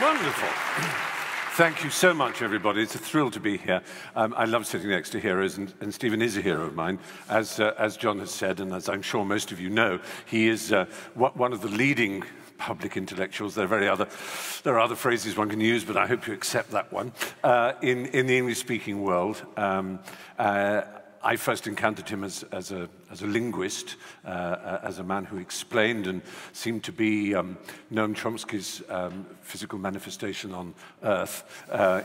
Wonderful. Thank you so much, everybody. It's a thrill to be here. I love sitting next to heroes, and Stephen is a hero of mine. As John has said, and as I'm sure most of you know, he is one of the leading public intellectuals. There are other phrases one can use, but I hope you accept that one. In the English-speaking world, I first encountered him as a linguist, as a man who explained and seemed to be Noam Chomsky's physical manifestation on Earth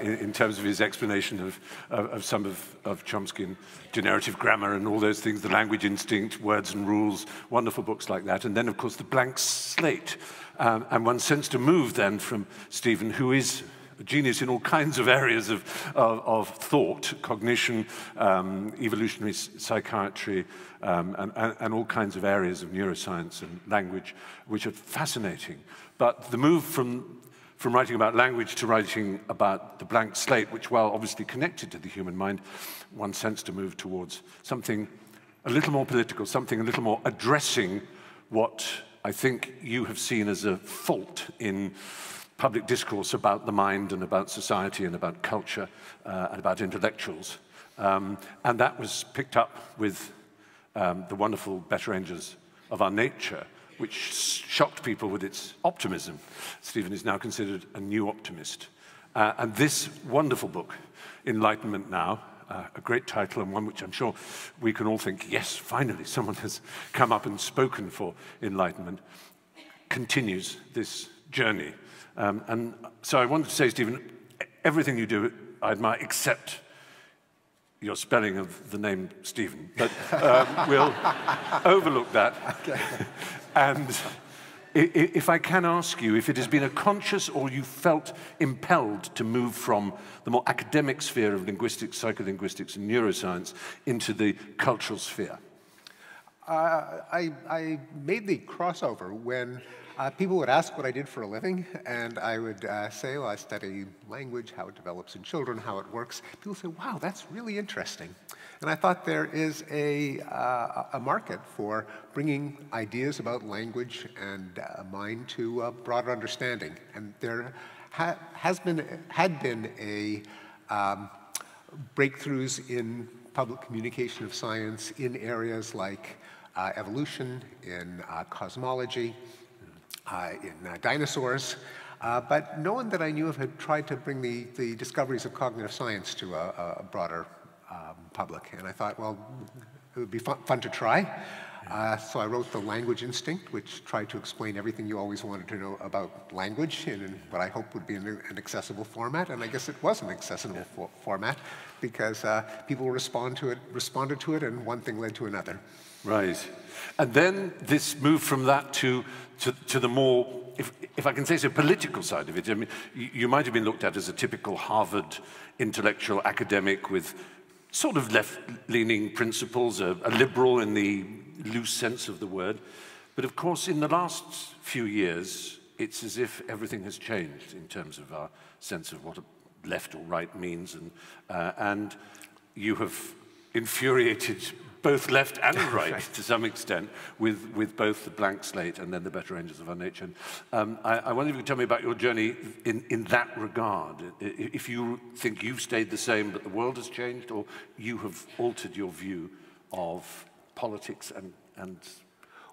in terms of his explanation of some of Chomsky, generative grammar and all those things, the language instinct, words and rules, wonderful books like that. And then, of course, the blank slate. And one sensed a move then from Stephen, who is a genius in all kinds of areas of thought, cognition, evolutionary psychiatry, and all kinds of areas of neuroscience and language, which are fascinating. But the move from writing about language to writing about the blank slate, which, while obviously connected to the human mind, one sensed a move towards something a little more political, something a little more addressing what I think you have seen as a fault in public discourse about the mind and about society and about culture and about intellectuals. And that was picked up with the wonderful Better Angels of Our Nature, which shocked people with its optimism. Stephen is now considered a new optimist. And this wonderful book, Enlightenment Now, a great title and one which I'm sure we can all think, yes, finally someone has come up and spoken for enlightenment, continues this journey. And so I wanted to say, Stephen, everything you do, I admire, except your spelling of the name Stephen. But we'll overlook that. Okay. And if I can ask you, if it has been a conscious or you felt impelled to move from the more academic sphere of linguistics, psycholinguistics, and neuroscience into the cultural sphere? I made the crossover when people would ask what I did for a living, and I would say, well, I study language, how it develops in children, how it works. People say, wow, that's really interesting. And I thought there is a market for bringing ideas about language and mind to a broader understanding. And there had been a breakthroughs in public communication of science in areas like evolution, in cosmology, in dinosaurs, but no one that I knew of had tried to bring the discoveries of cognitive science to a broader public. And I thought, well, it would be fun to try. So I wrote The Language Instinct, which tried to explain everything you always wanted to know about language in what I hope would be an accessible format. And I guess it was an accessible format because people responded to it, and one thing led to another. Right. And then this move from that to the more, if I can say so, political side of it. I mean, you might have been looked at as a typical Harvard intellectual academic with sort of left-leaning principles, a liberal in the loose sense of the word. But of course, in the last few years, it's as if everything has changed in terms of our sense of what left or right means. And you have infuriated both left and right to some extent with both the blank slate and then the Better Angels of Our Nature. I wonder if you could tell me about your journey in that regard. If you think you've stayed the same but the world has changed, or you have altered your view of politics and...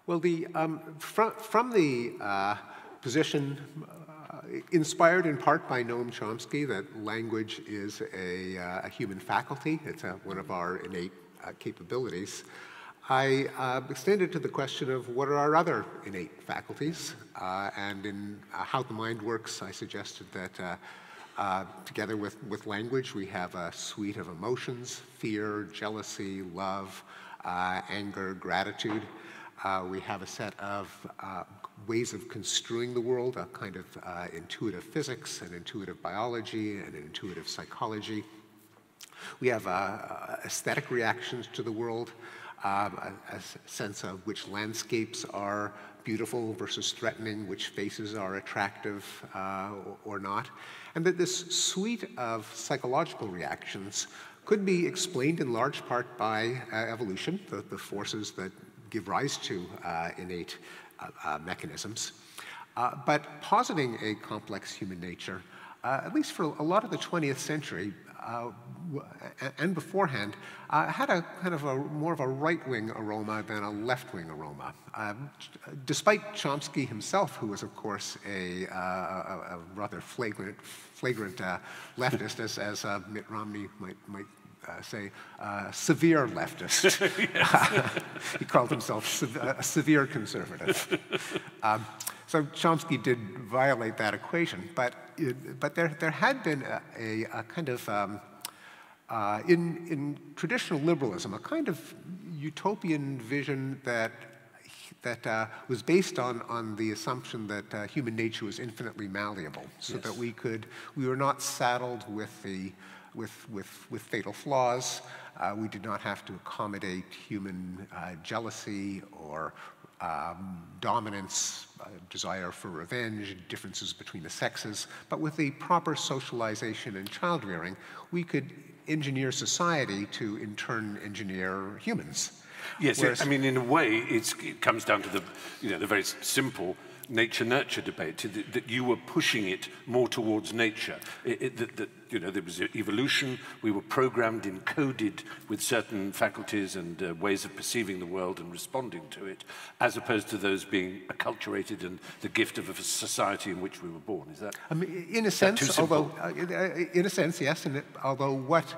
Well, from the position inspired in part by Noam Chomsky that language is a human faculty, it's one of our innate capabilities, I extended to the question of what are our other innate faculties, and in How the Mind Works, I suggested that together with language, we have a suite of emotions: fear, jealousy, love, anger, gratitude. We have a set of ways of construing the world, a kind of intuitive physics, an intuitive biology, and an intuitive psychology. We have aesthetic reactions to the world, a sense of which landscapes are beautiful versus threatening, which faces are attractive or not. And that this suite of psychological reactions could be explained in large part by evolution, the forces that give rise to innate mechanisms. But positing a complex human nature, at least for a lot of the 20th century, and beforehand, had a kind of more of a right-wing aroma than a left-wing aroma. Despite Chomsky himself, who was, of course, a rather flagrant leftist, as Mitt Romney might say, severe leftist. He called himself a severe conservative. So Chomsky did violate that equation, but there had been a kind of, in traditional liberalism, a kind of utopian vision that was based on the assumption that human nature was infinitely malleable, so that we were not saddled with fatal flaws. We did not have to accommodate human jealousy or dominance, desire for revenge, differences between the sexes, but with the proper socialization and child rearing, we could engineer society to in turn engineer humans. Yes, I mean, in a way, it comes down to the very simple nature-nurture debate, that you were pushing it more towards nature. There was evolution, we were programmed, encoded with certain faculties and ways of perceiving the world and responding to it, as opposed to those being acculturated and the gift of a society in which we were born. Is that? I mean, in a sense, although, in a sense, yes, and although what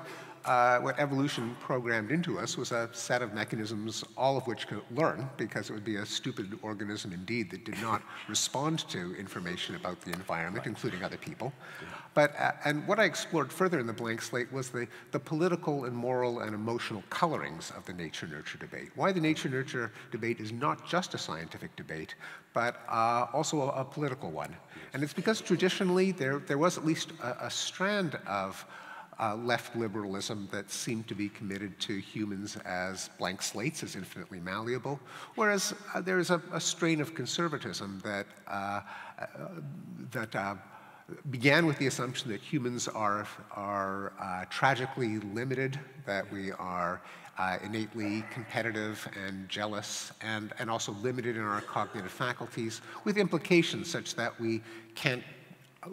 evolution programmed into us was a set of mechanisms, all of which could learn, because it would be a stupid organism indeed that did not respond to information about the environment, including other people. But, and what I explored further in the blank slate was the political and moral and emotional colorings of the nature-nurture debate. Why the nature-nurture debate is not just a scientific debate, but also a political one. And it's because traditionally there was at least a strand of left liberalism that seemed to be committed to humans as blank slates, as infinitely malleable, whereas there is a strain of conservatism that began with the assumption that humans are tragically limited, that we are innately competitive and jealous, and also limited in our cognitive faculties, with implications such that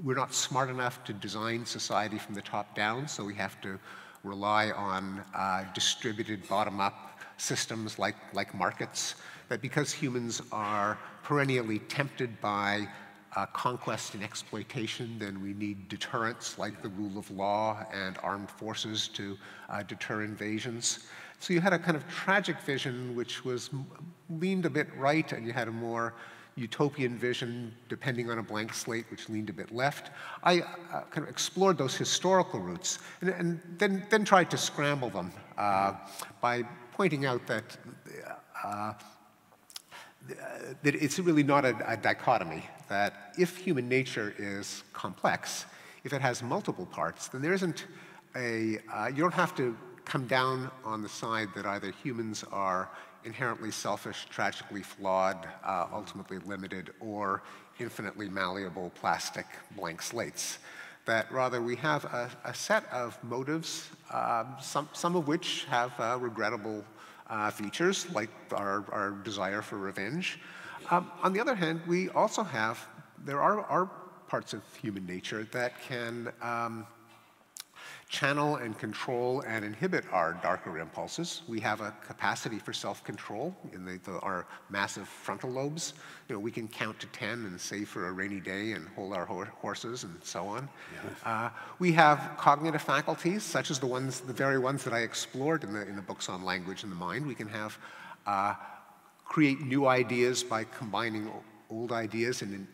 we're not smart enough to design society from the top down, so we have to rely on distributed bottom-up systems like markets, that because humans are perennially tempted by conquest and exploitation, then we need deterrents like the rule of law and armed forces to deter invasions. So you had a kind of tragic vision which leaned a bit right, and you had a more utopian vision, depending on a blank slate, which leaned a bit left. I kind of explored those historical roots and then tried to scramble them by pointing out that it's really not a dichotomy, that if human nature is complex, if it has multiple parts, then there isn't you don't have to come down on the side that either humans are inherently selfish, tragically flawed, ultimately limited, or infinitely malleable plastic blank slates. That rather we have a set of motives, some of which have regrettable features, like our desire for revenge. On the other hand, we also there are parts of human nature that can channel and control and inhibit our darker impulses. We have a capacity for self-control in our massive frontal lobes. We can count to 10 and save for a rainy day and hold our horses and so on. Yes. We have cognitive faculties, such as the very ones that I explored in the books on language and the mind. We can create new ideas by combining old ideas in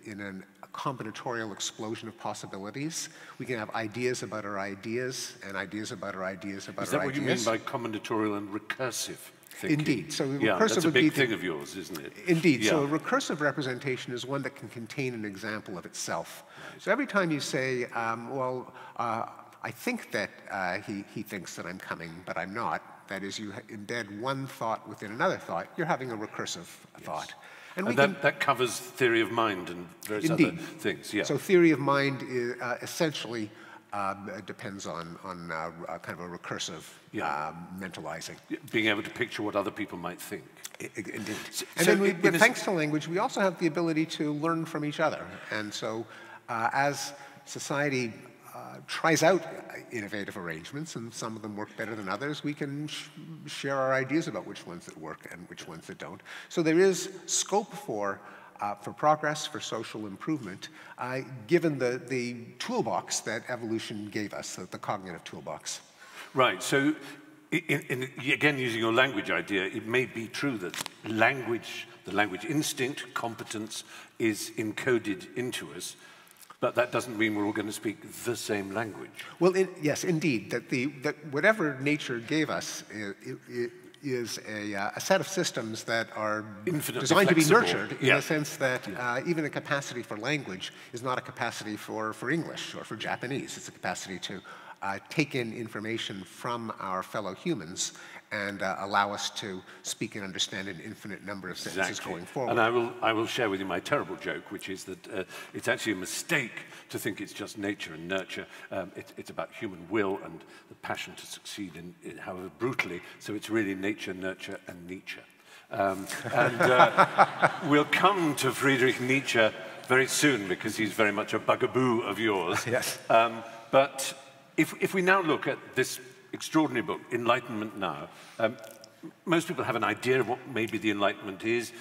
a combinatorial explosion of possibilities. We can have ideas about our ideas and ideas about our ideas about our ideas. Is that what you mean by combinatorial and recursive thinking? Indeed. So recursive that's a big thing of yours, isn't it? Indeed. Yeah. So a recursive representation is one that can contain an example of itself. Right. So every time you say, I think that he thinks that I'm coming, but I'm not, that is, you embed one thought within another thought, you're having a recursive thought. And that covers theory of mind and various other things. Yeah. So theory of mind is, essentially depends on kind of a recursive mentalizing. Being able to picture what other people might think. Indeed. So But thanks to language, we also have the ability to learn from each other. And so as society tries out innovative arrangements, and some of them work better than others, we can share our ideas about which ones that work and which ones that don't. So there is scope for progress, for social improvement, given the toolbox that evolution gave us, the cognitive toolbox. Right, so again, using your language idea, it may be true that language, the language instinct, competence, is encoded into us, but that doesn't mean we're all going to speak the same language. Well, yes, indeed, that whatever nature gave us is a set of systems that are Infinitely designed flexible. to be nurtured in the sense that even a capacity for language is not a capacity for English or for Japanese. It's a capacity to take in information from our fellow humans and allow us to speak and understand an infinite number of sentences going forward. And I will share with you my terrible joke, which is that it's actually a mistake to think it's just nature and nurture. It's about human will and the passion to succeed, however brutally. So it's really nature, nurture, and Nietzsche. We'll come to Friedrich Nietzsche very soon because he's very much a bugaboo of yours. Yes. But if we now look at this extraordinary book, Enlightenment Now, most people have an idea of what maybe the Enlightenment is.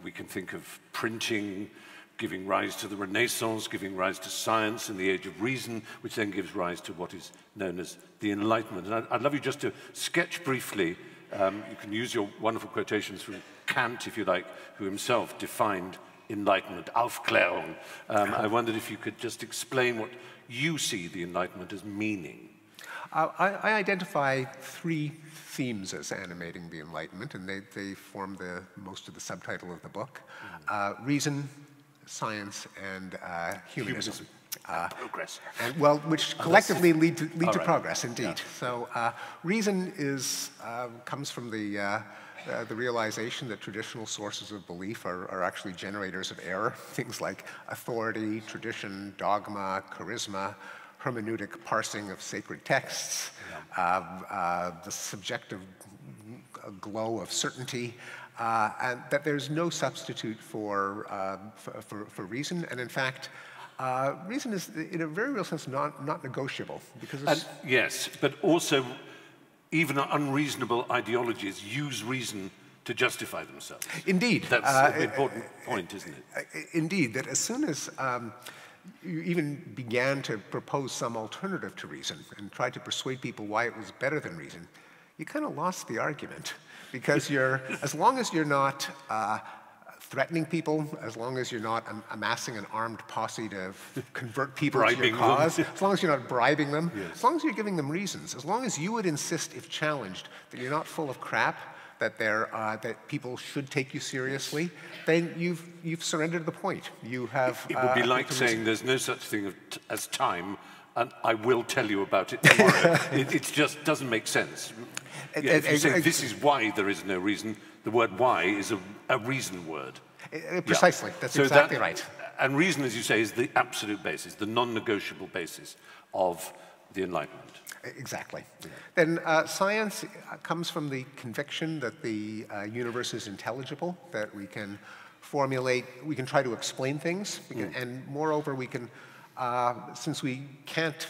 We can think of printing giving rise to the Renaissance, giving rise to science and the Age of Reason, which then gives rise to what is known as the Enlightenment. And I'd love you just to sketch briefly, you can use your wonderful quotations from Kant, if you like, who himself defined enlightenment, Aufklärung. I wondered if you could just explain what you see the Enlightenment as meaning. I identify three themes as animating the Enlightenment, and they form most of the subtitle of the book. Reason, science, and humanism. Progress. And, well, which collectively lead to progress, indeed. Yeah. So reason comes from the realization that traditional sources of belief are actually generators of error. Things like authority, tradition, dogma, charisma, hermeneutic parsing of sacred texts, the subjective glow of certainty, and that there's no substitute for reason. And in fact, reason is, in a very real sense, not negotiable. Because yes, but also even unreasonable ideologies use reason to justify themselves. Indeed. That's an important point, isn't it? Indeed, that as soon as you even began to propose some alternative to reason and tried to persuade people why it was better than reason, you kind of lost the argument. Because as long as you're not threatening people, as long as you're not amassing an armed posse to convert people to your cause, as long as you're not bribing them, as long as you're giving them reasons, as long as you would insist, if challenged, that you're not full of crap, that people should take you seriously, then you've surrendered the point. You have. It would be like saying there's no such thing as time, and I will tell you about it tomorrow. it just doesn't make sense. If you say this is why there is no reason, the word why is a reason word. Precisely. That's exactly right. And reason, as you say, is the absolute basis, the non-negotiable basis of the Enlightenment. Exactly. Yeah. Then science comes from the conviction that the universe is intelligible, that we can we can try to explain things, and moreover, we can, since we can't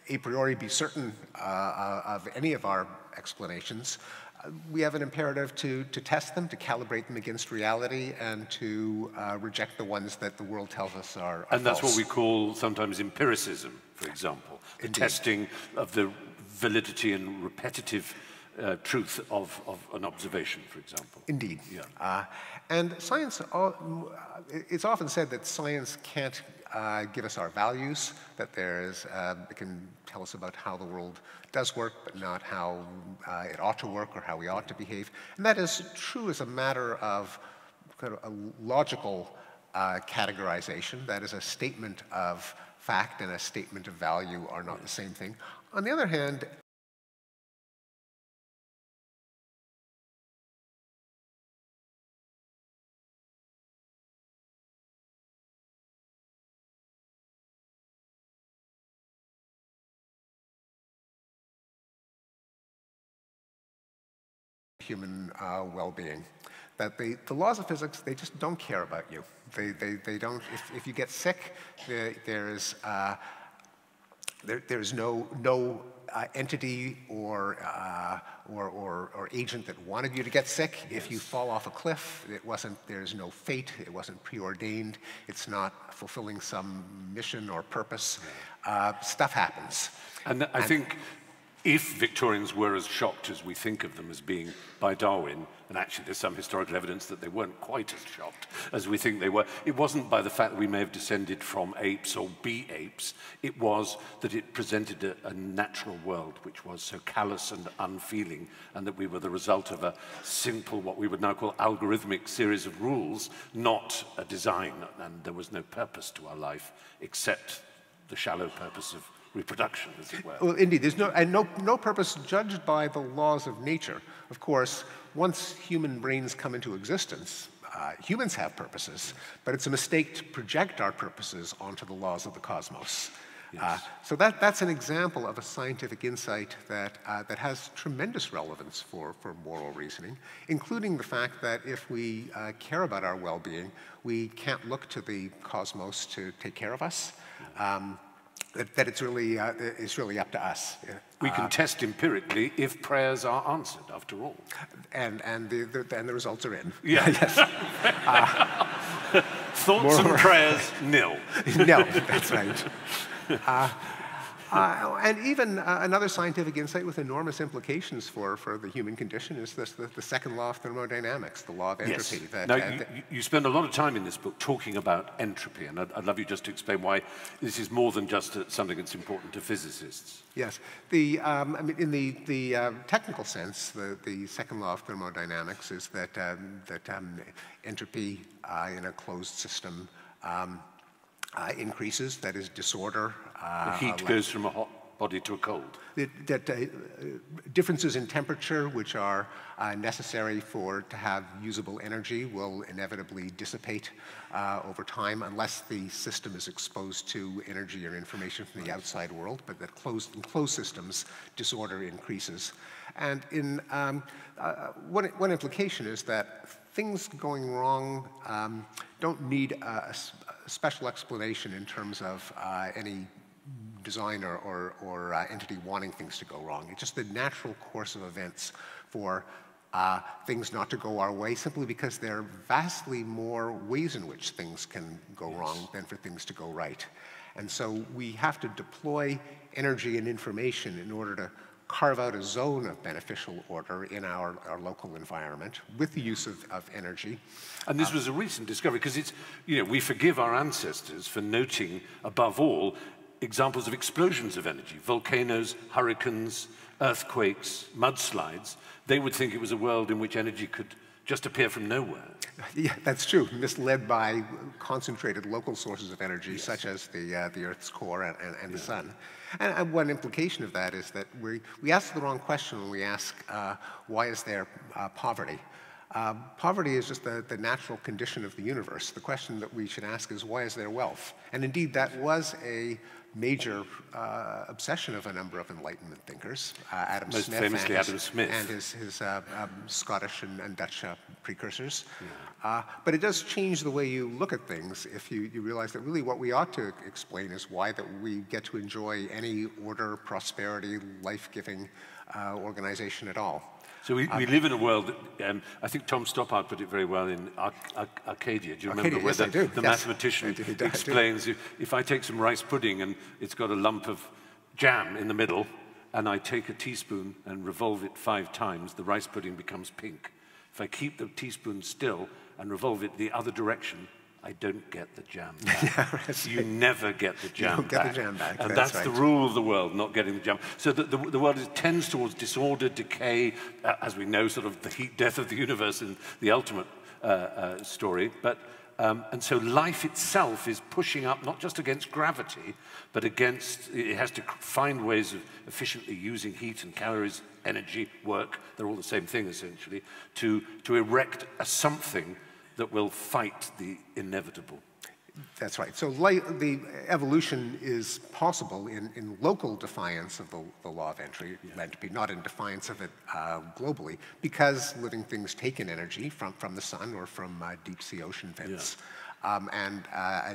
a priori be certain of any of our explanations, we have an imperative to test them, to calibrate them against reality, and to reject the ones that the world tells us are And that's false. what we call sometimes empiricism, for example, the testing of the validity and repetitive truth of an observation, for example. Indeed. Yeah. And science, it's often said that science can't give us our values, that it can tell us about how the world does work, but not how it ought to work or how we ought to behave. And that is true as a matter of kind of a logical categorization. That is, a statement of fact and a statement of value are not the same thing. On the other hand, human well-being. That the laws of physics, they just don't care about you. They don't, if you get sick, there's no entity or agent that wanted you to get sick. If you fall off a cliff, there's no fate, it wasn't preordained, it's not fulfilling some mission or purpose. Stuff happens. And I think if Victorians were as shocked as we think of them as being by Darwin, and actually there's some historical evidence that they weren't quite as shocked as we think they were, it wasn't by the fact that we may have descended from apes or be-apes, it was that it presented a natural world which was so callous and unfeeling, and that we were the result of a simple, what we would now call algorithmic series of rules, not a design, and there was no purpose to our life except the shallow purpose of reproduction, as it were. Well, indeed, there's no purpose judged by the laws of nature. Of course, once human brains come into existence, humans have purposes, but it's a mistake to project our purposes onto the laws of the cosmos. Yes. So that's an example of a scientific insight that has tremendous relevance for moral reasoning, including the fact that if we care about our well-being, we can't look to the cosmos to take care of us. That it's really up to us. We can test empirically if prayers are answered, after all. And the results are in. Yeah. Yes. Thoughts and prayers, nil. No, that's right. And even another scientific insight with enormous implications for the human condition is the second law of thermodynamics, the law of entropy. Yes. Now, you spend a lot of time in this book talking about entropy, and I'd love you just to explain why this is more than just something that's important to physicists. Yes. I mean, in the technical sense, the second law of thermodynamics is that entropy in a closed system increases, that is, disorder. The heat goes from a hot body to a cold. Differences in temperature, which are necessary to have usable energy, will inevitably dissipate over time unless the system is exposed to energy or information from the outside world. But in closed systems, disorder increases. And one implication is that things going wrong don't need a special explanation in terms of any design or entity wanting things to go wrong. It's just the natural course of events for things not to go our way, simply because there are vastly more ways in which things can go wrong than for things to go right. And so we have to deploy energy and information in order to carve out a zone of beneficial order in our local environment with the use of energy. And this was a recent discovery, because it's, we forgive our ancestors for noting, above all, examples of explosions of energy, volcanoes, hurricanes, earthquakes, mudslides. They would think it was a world in which energy could just appear from nowhere. Yeah, that's true. Misled by concentrated local sources of energy, yes, such as the Earth's core and the sun. And one implication of that is that we ask the wrong question when we ask, why is there poverty? Poverty is just the natural condition of the universe. The question that we should ask is, why is there wealth? And indeed, that was a major obsession of a number of Enlightenment thinkers, Adam Most Smith, famously Adam Smith, and his Scottish and Dutch precursors. Yeah. But it does change the way you look at things if you realize that really what we ought to explain is why that we get to enjoy any order, prosperity, life-giving organization at all. So we live in a world that, I think Tom Stoppard put it very well in Arcadia. Do you remember where the mathematician explains, if I take some rice pudding and it's got a lump of jam in the middle, and I take a teaspoon and revolve it 5 times, the rice pudding becomes pink. If I keep the teaspoon still and revolve it the other direction, I don't get the jam back. Yeah, right. You never get the jam back. You don't get the jam back. And that's right. The rule of the world, not getting the jam. So the world tends towards disorder, decay, as we know, sort of the heat death of the universe in the ultimate story. But and so life itself is pushing up, not just against gravity, but against, it has to find ways of efficiently using heat and calories, energy, work, they're all the same thing essentially, to erect a something that will fight the inevitable. That's right. So the evolution is possible in local defiance of the law of entry, entropy, not in defiance of it globally, because living things take in energy from the sun or from deep sea ocean vents. And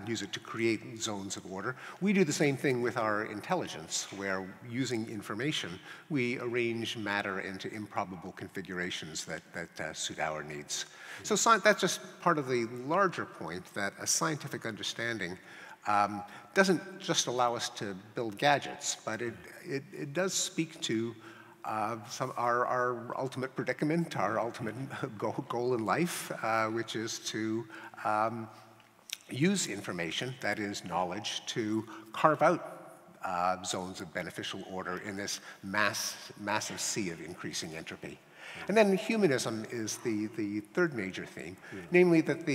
use it to create zones of order. We do the same thing with our intelligence, where using information, we arrange matter into improbable configurations that suit our needs. So that's just part of the larger point that a scientific understanding doesn't just allow us to build gadgets, but it does speak to our ultimate predicament, our ultimate goal in life, which is to use information, that is knowledge, to carve out zones of beneficial order in this massive sea of increasing entropy. And then humanism is the third major theme, namely that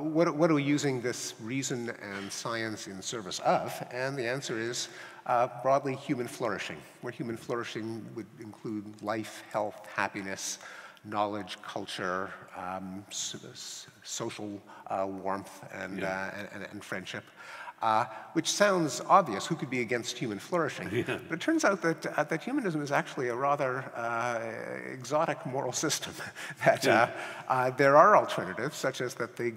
what are we using this reason and science in service of? And the answer is broadly human flourishing, where human flourishing would include life, health, happiness, knowledge, culture, social warmth, and friendship, which sounds obvious. Who could be against human flourishing? But it turns out that humanism is actually a rather exotic moral system. That there are alternatives, such as that the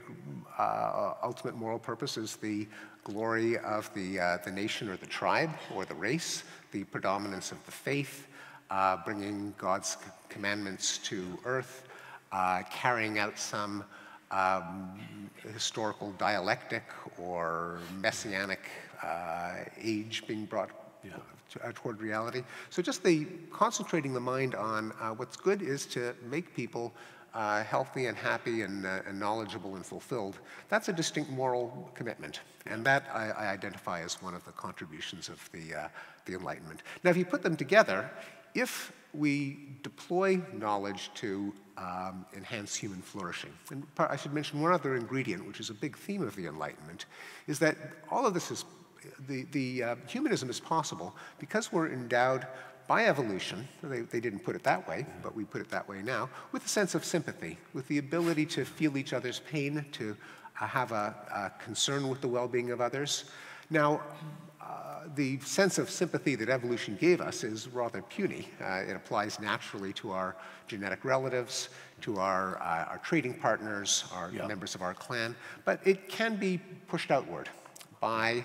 ultimate moral purpose is the glory of the nation or the tribe or the race, the predominance of the faith, bringing God's commandments to earth, carrying out some historical dialectic or messianic age being brought toward reality. So just concentrating the mind on what's good is to make people healthy and happy and knowledgeable and fulfilled. That's a distinct moral commitment. And that I identify as one of the contributions of the Enlightenment. Now, if you put them together, if we deploy knowledge to enhance human flourishing, and I should mention one other ingredient, which is a big theme of the Enlightenment, is that all of this is, humanism is possible because we're endowed by evolution, they didn't put it that way, but we put it that way now, with a sense of sympathy, with the ability to feel each other's pain, to have a concern with the well-being of others. Now, the sense of sympathy that evolution gave us is rather puny. It applies naturally to our genetic relatives, to our trading partners, members of our clan, but it can be pushed outward by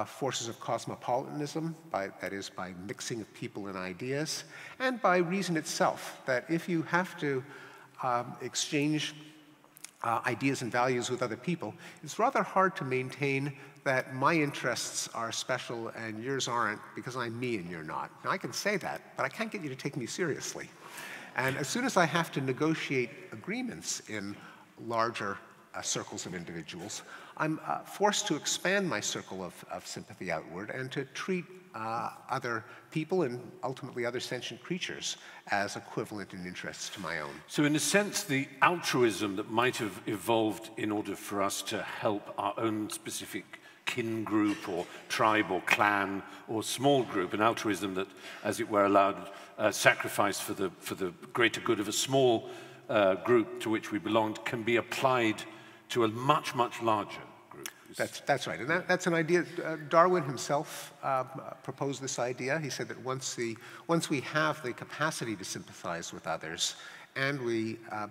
forces of cosmopolitanism, that is, by mixing of people and ideas, and by reason itself, that if you have to exchange ideas and values with other people, it's rather hard to maintain that my interests are special and yours aren't because I'm me and you're not. Now, I can say that, but I can't get you to take me seriously. And as soon as I have to negotiate agreements in larger circles of individuals, I'm forced to expand my circle of sympathy outward and to treat other people and ultimately other sentient creatures as equivalent in interests to my own. So in a sense, the altruism that might have evolved in order for us to help our own specific kin group or tribe or clan or small group, an altruism that, as it were, allowed sacrifice for the greater good of a small group to which we belonged, can be applied to a much, much larger group. That's right, and that's an idea. Darwin himself proposed this idea. He said that once we have the capacity to sympathize with others, and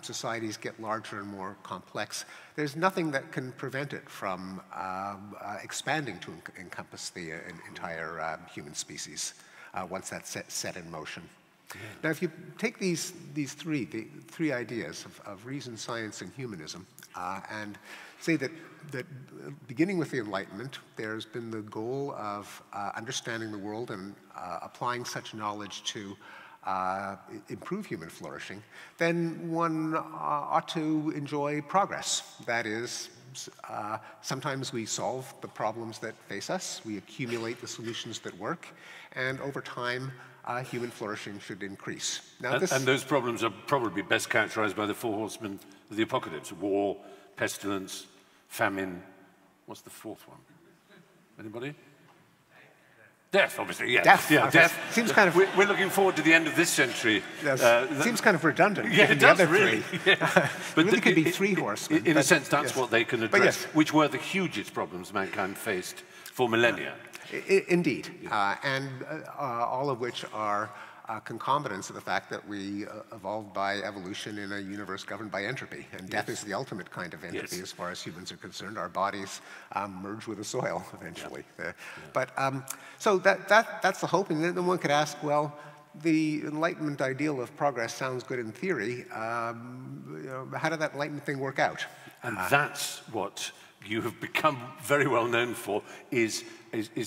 societies get larger and more complex, there's nothing that can prevent it from expanding to encompass the entire human species once that's set in motion. Now, if you take the three ideas of reason, science, and humanism, and say that beginning with the Enlightenment, there's been the goal of understanding the world and applying such knowledge to improve human flourishing, then one ought to enjoy progress. That is, sometimes we solve the problems that face us, we accumulate the solutions that work, and over time, human flourishing should increase. Now, and those problems are probably best characterized by the four horsemen of the apocalypse: war, pestilence, famine. What's the fourth one? Anybody? Death, obviously, yes. Death. Yeah, death. Seems kind of... We're looking forward to the end of this century. Yes. Seems kind of redundant. Yeah, it does, really. Yeah. But really could be three horsemen. In a sense, that's what they can address, yes. which were the hugest problems mankind faced for millennia. Indeed, and all of which are concomitants of the fact that we evolved by evolution in a universe governed by entropy, and death is the ultimate kind of entropy as far as humans are concerned. Our bodies merge with the soil eventually. But so that's the hope, and then one could ask, well, the Enlightenment ideal of progress sounds good in theory. How did that Enlightenment thing work out? And that's what you have become very well known for, is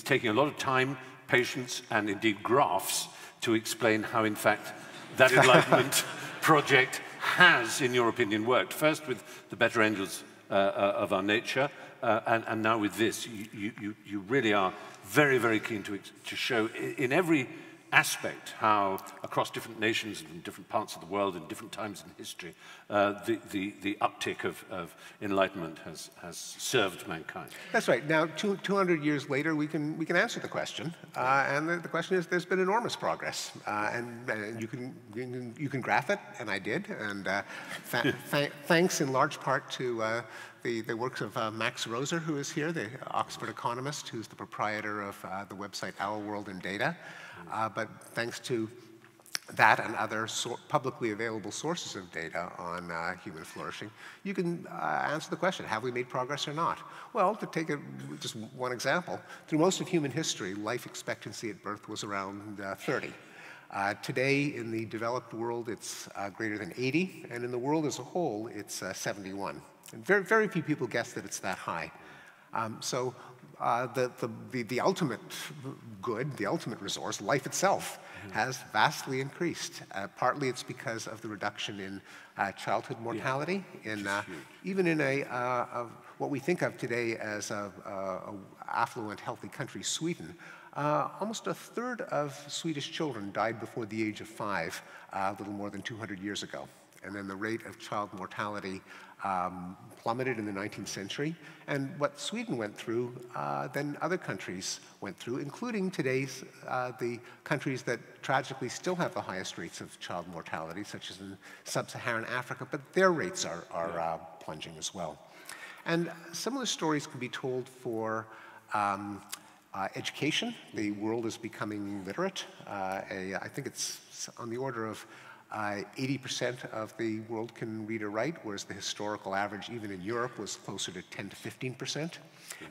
taking a lot of time, patience, and indeed graphs to explain how, in fact, that Enlightenment project has, in your opinion, worked. First with the better angels of our nature, and now with this. You really are very, very keen to show in every aspect how, across different nations and different parts of the world and different times in history, the uptick of Enlightenment has served mankind. That's right. Now, 200 years later, we can answer the question, and the question is: there's been enormous progress, and you can graph it, and I did, and thanks in large part to the works of Max Roser, who is here, the Oxford economist, who's the proprietor of the website Our World in Data. But thanks to that and other publicly available sources of data on human flourishing, you can answer the question, have we made progress or not? Well, to take just one example, through most of human history, life expectancy at birth was around 30. Today, in the developed world, it's greater than 80, and in the world as a whole, it's 71. And very, very few people guess that it's that high. The ultimate good, the ultimate resource, life itself, has vastly increased. Partly it's because of the reduction in childhood mortality. Even in what we think of today as an affluent, healthy country, Sweden, almost a third of Swedish children died before the age of 5, a little more than 200 years ago. And then the rate of child mortality plummeted in the 19th century. And what Sweden went through, then other countries went through, including today's the countries that tragically still have the highest rates of child mortality, such as in sub-Saharan Africa, but their rates are plunging as well. And similar stories can be told for education. The world is becoming literate. I think it's on the order of 80% of the world can read or write, whereas the historical average, even in Europe, was closer to 10 to 15%.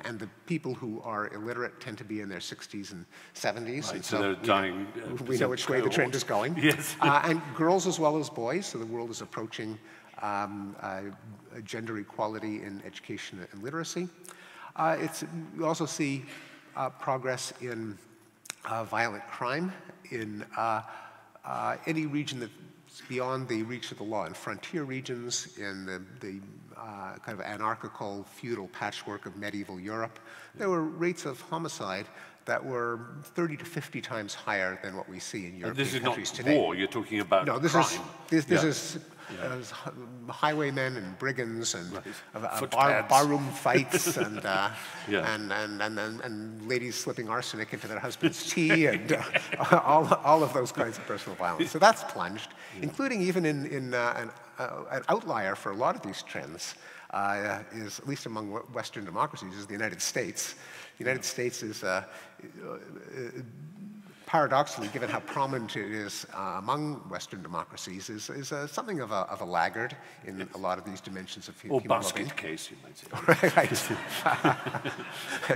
And the people who are illiterate tend to be in their 60s and 70s. Right, and so they're dying. We know which way the trend is going. Yes. And girls as well as boys, so the world is approaching gender equality in education and literacy. We also see progress in violent crime in any region that's beyond the reach of the law. In frontier regions, in the kind of anarchical, feudal patchwork of medieval Europe, there were rates of homicide that were 30 to 50 times higher than what we see in European countries today. This is not war, you're talking about crime. This is highwaymen and brigands and right. barroom fights and ladies slipping arsenic into their husband's tea and all of those kinds of personal violence. So that's plunged, including even in an outlier for a lot of these trends is, at least among Western democracies, is the United States. The United States is paradoxically, given how prominent it is among Western democracies, is something of a laggard in a lot of these dimensions of human well-being. Or basket case, you might say. Right.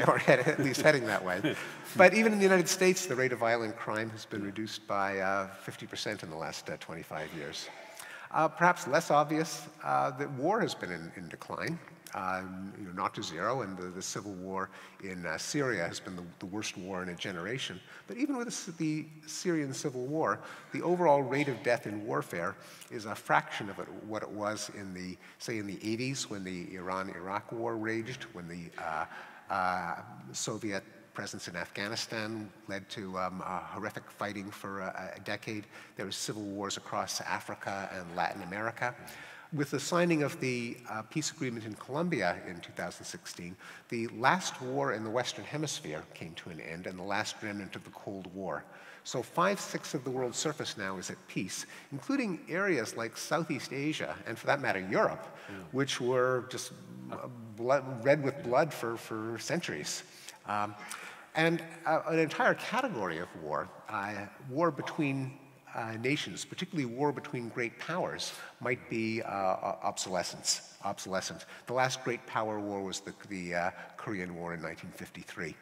Or at least heading that way. But even in the United States, the rate of violent crime has been reduced by 50% in the last 25 years. Perhaps less obvious, that war has been in decline. Not to zero, and the civil war in Syria has been the worst war in a generation. But even with the Syrian civil war, the overall rate of death in warfare is a fraction of what it was in the 80s when the Iran-Iraq war raged, when the Soviet presence in Afghanistan led to horrific fighting for a decade. There were civil wars across Africa and Latin America. With the signing of the peace agreement in Colombia in 2016, the last war in the Western Hemisphere came to an end and the last remnant of the Cold War. So 5/6 of the world's surface now is at peace, including areas like Southeast Asia, and for that matter, Europe, which were just red with blood for centuries. And an entire category of war, war between nations, particularly war between great powers, might be obsolescent. The last great power war was the Korean War in 1953.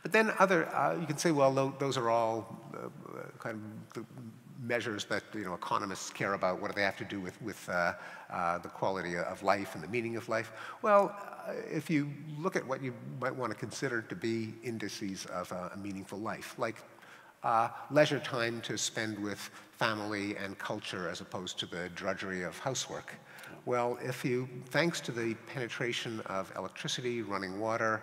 But then you can say, well, those are all kind of the measures that economists care about. What do they have to do with the quality of life and the meaning of life? Well, if you look at what you might want to consider to be indices of a meaningful life, like leisure time to spend with family and culture as opposed to the drudgery of housework. Well, thanks to the penetration of electricity, running water,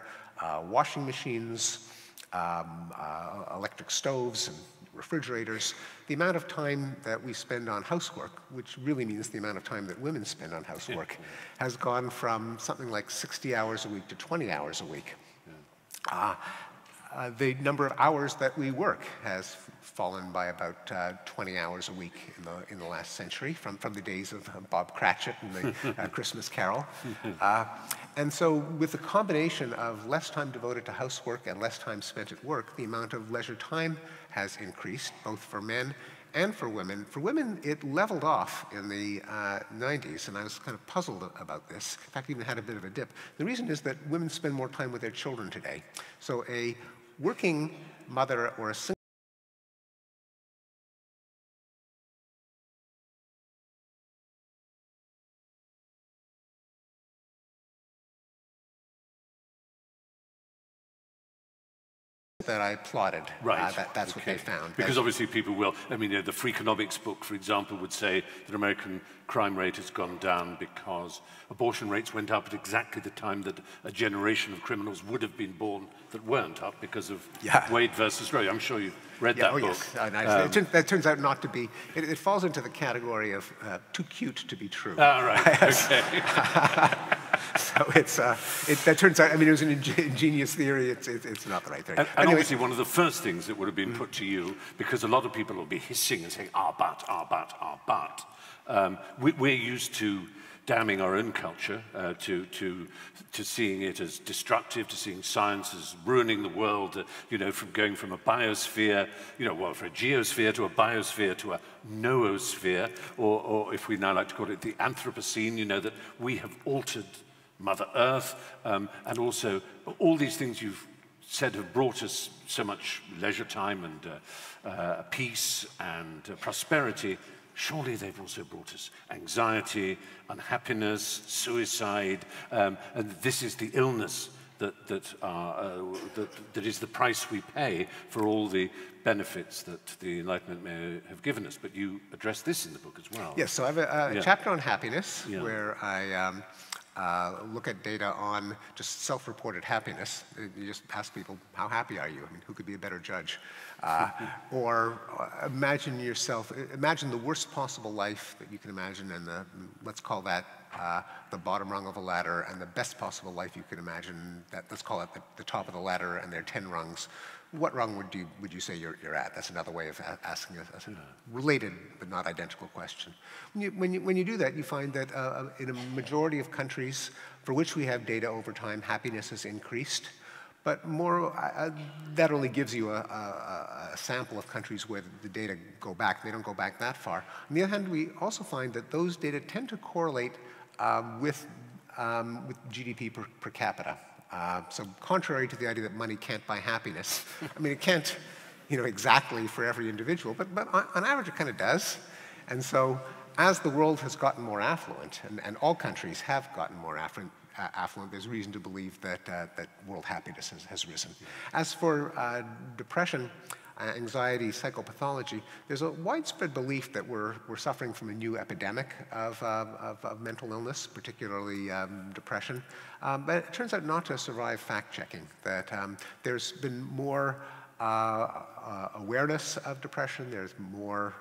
washing machines, electric stoves and refrigerators, the amount of time that we spend on housework, which really means the amount of time that women spend on housework, has gone from something like 60 hours a week to 20 hours a week. The number of hours that we work has fallen by about 20 hours a week in the last century, from the days of Bob Cratchit and the Christmas Carol. And so with the combination of less time devoted to housework and less time spent at work, the amount of leisure time has increased, both for men and for women. For women, it leveled off in the 90s, and I was kind of puzzled about this. In fact, even had a bit of a dip. The reason is that women spend more time with their children today. So a working mother or a single that I plotted. Right. That's what they found. Because obviously people will, I mean, the Freakonomics book, for example, would say that American crime rate has gone down because abortion rates went up at exactly the time that a generation of criminals would have been born that weren't up because of Wade versus Roe. I'm sure you've read that book. Yes. That turns out not to be. It falls into the category of too cute to be true. Right. Okay. So that turns out, I mean, it was an ingenious theory. It's not the right theory. And anyway, obviously one of the first things that would have been put to you, because a lot of people will be hissing and saying, but. We're used to damning our own culture, to seeing it as destructive, to seeing science as ruining the world, from going from a biosphere, for a geosphere to a biosphere to a noosphere, or if we now like to call it the Anthropocene, that we have altered Mother Earth, and also all these things you've said have brought us so much leisure time and peace and prosperity. Surely they've also brought us anxiety, unhappiness, suicide, and this is the illness that is the price we pay for all the benefits that the Enlightenment may have given us. But you address this in the book as well. Yes, so I have a chapter on happiness where I look at data on just self-reported happiness. You just ask people, how happy are you? I mean, who could be a better judge? Or imagine the worst possible life that you can imagine, and let's call that the bottom rung of a ladder, and the best possible life you can imagine, let's call it the top of the ladder, and there are 10 rungs. What rung would you say you're at? That's another way of asking a related but not identical question. When you do that, you find that in a majority of countries for which we have data over time, happiness has increased. But that only gives you a sample of countries where the data go back. They don't go back that far. On the other hand, we also find that those data tend to correlate with GDP per capita. So contrary to the idea that money can't buy happiness, I mean, it can't, exactly for every individual, but on average it kind of does. And so as the world has gotten more affluent, and all countries have gotten more affluent, there's reason to believe that world happiness has risen. As for depression, anxiety, psychopathology, there's a widespread belief that we're suffering from a new epidemic of mental illness, particularly depression. But it turns out not to survive fact-checking, that there's been more awareness of depression. There's more,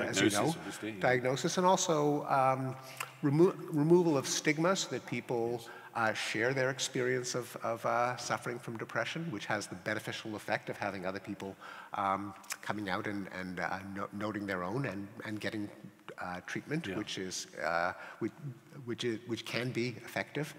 as you know, obviously, yeah. diagnosis, and also removal of stigma so that people share their experience of suffering from depression, which has the beneficial effect of having other people coming out and noting their own and getting treatment, Yeah. which can be effective.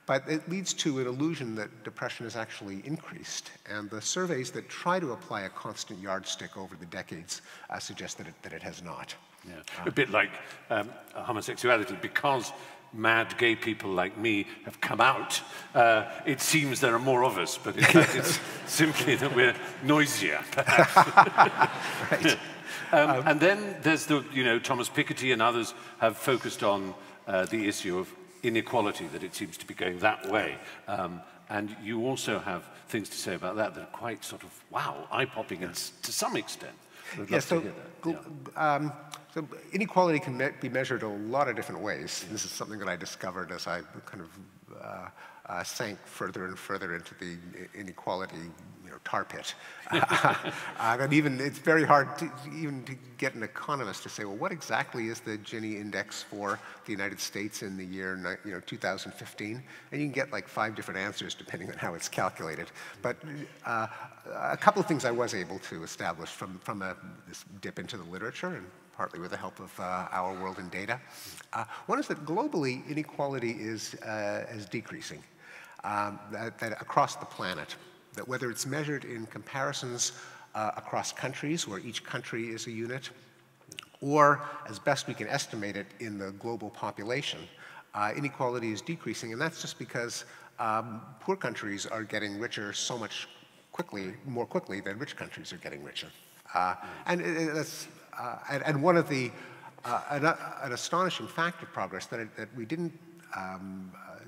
But it leads to an illusion that depression has actually increased. And the surveys that try to apply a constant yardstick over the decades suggest that it has not. Yeah. A bit like homosexuality, because mad gay people like me have come out, it seems there are more of us, but in fact it's simply that we're noisier, perhaps. Right. And then there's Thomas Piketty and others have focused on the issue of inequality, that it seems to be going that way. And you also have things to say about that that are quite sort of, wow, eye-popping to some extent. I'd love to hear that. So inequality can be measured a lot of different ways. This is something that I discovered as I kind of sank further and further into the inequality tar pit. And it's very hard to get an economist to say, well, what exactly is the Gini index for the United States in the year 2015? And you can get like 5 different answers depending on how it's calculated. But a couple of things I was able to establish from this dip into the literature, and partly with the help of Our World in Data. One is that globally inequality is decreasing, that across the planet. That whether it's measured in comparisons across countries, where each country is a unit, or as best we can estimate it in the global population, inequality is decreasing. And that's just because poor countries are getting richer so much more quickly than rich countries are getting richer. And one of the, an astonishing fact of progress that we didn't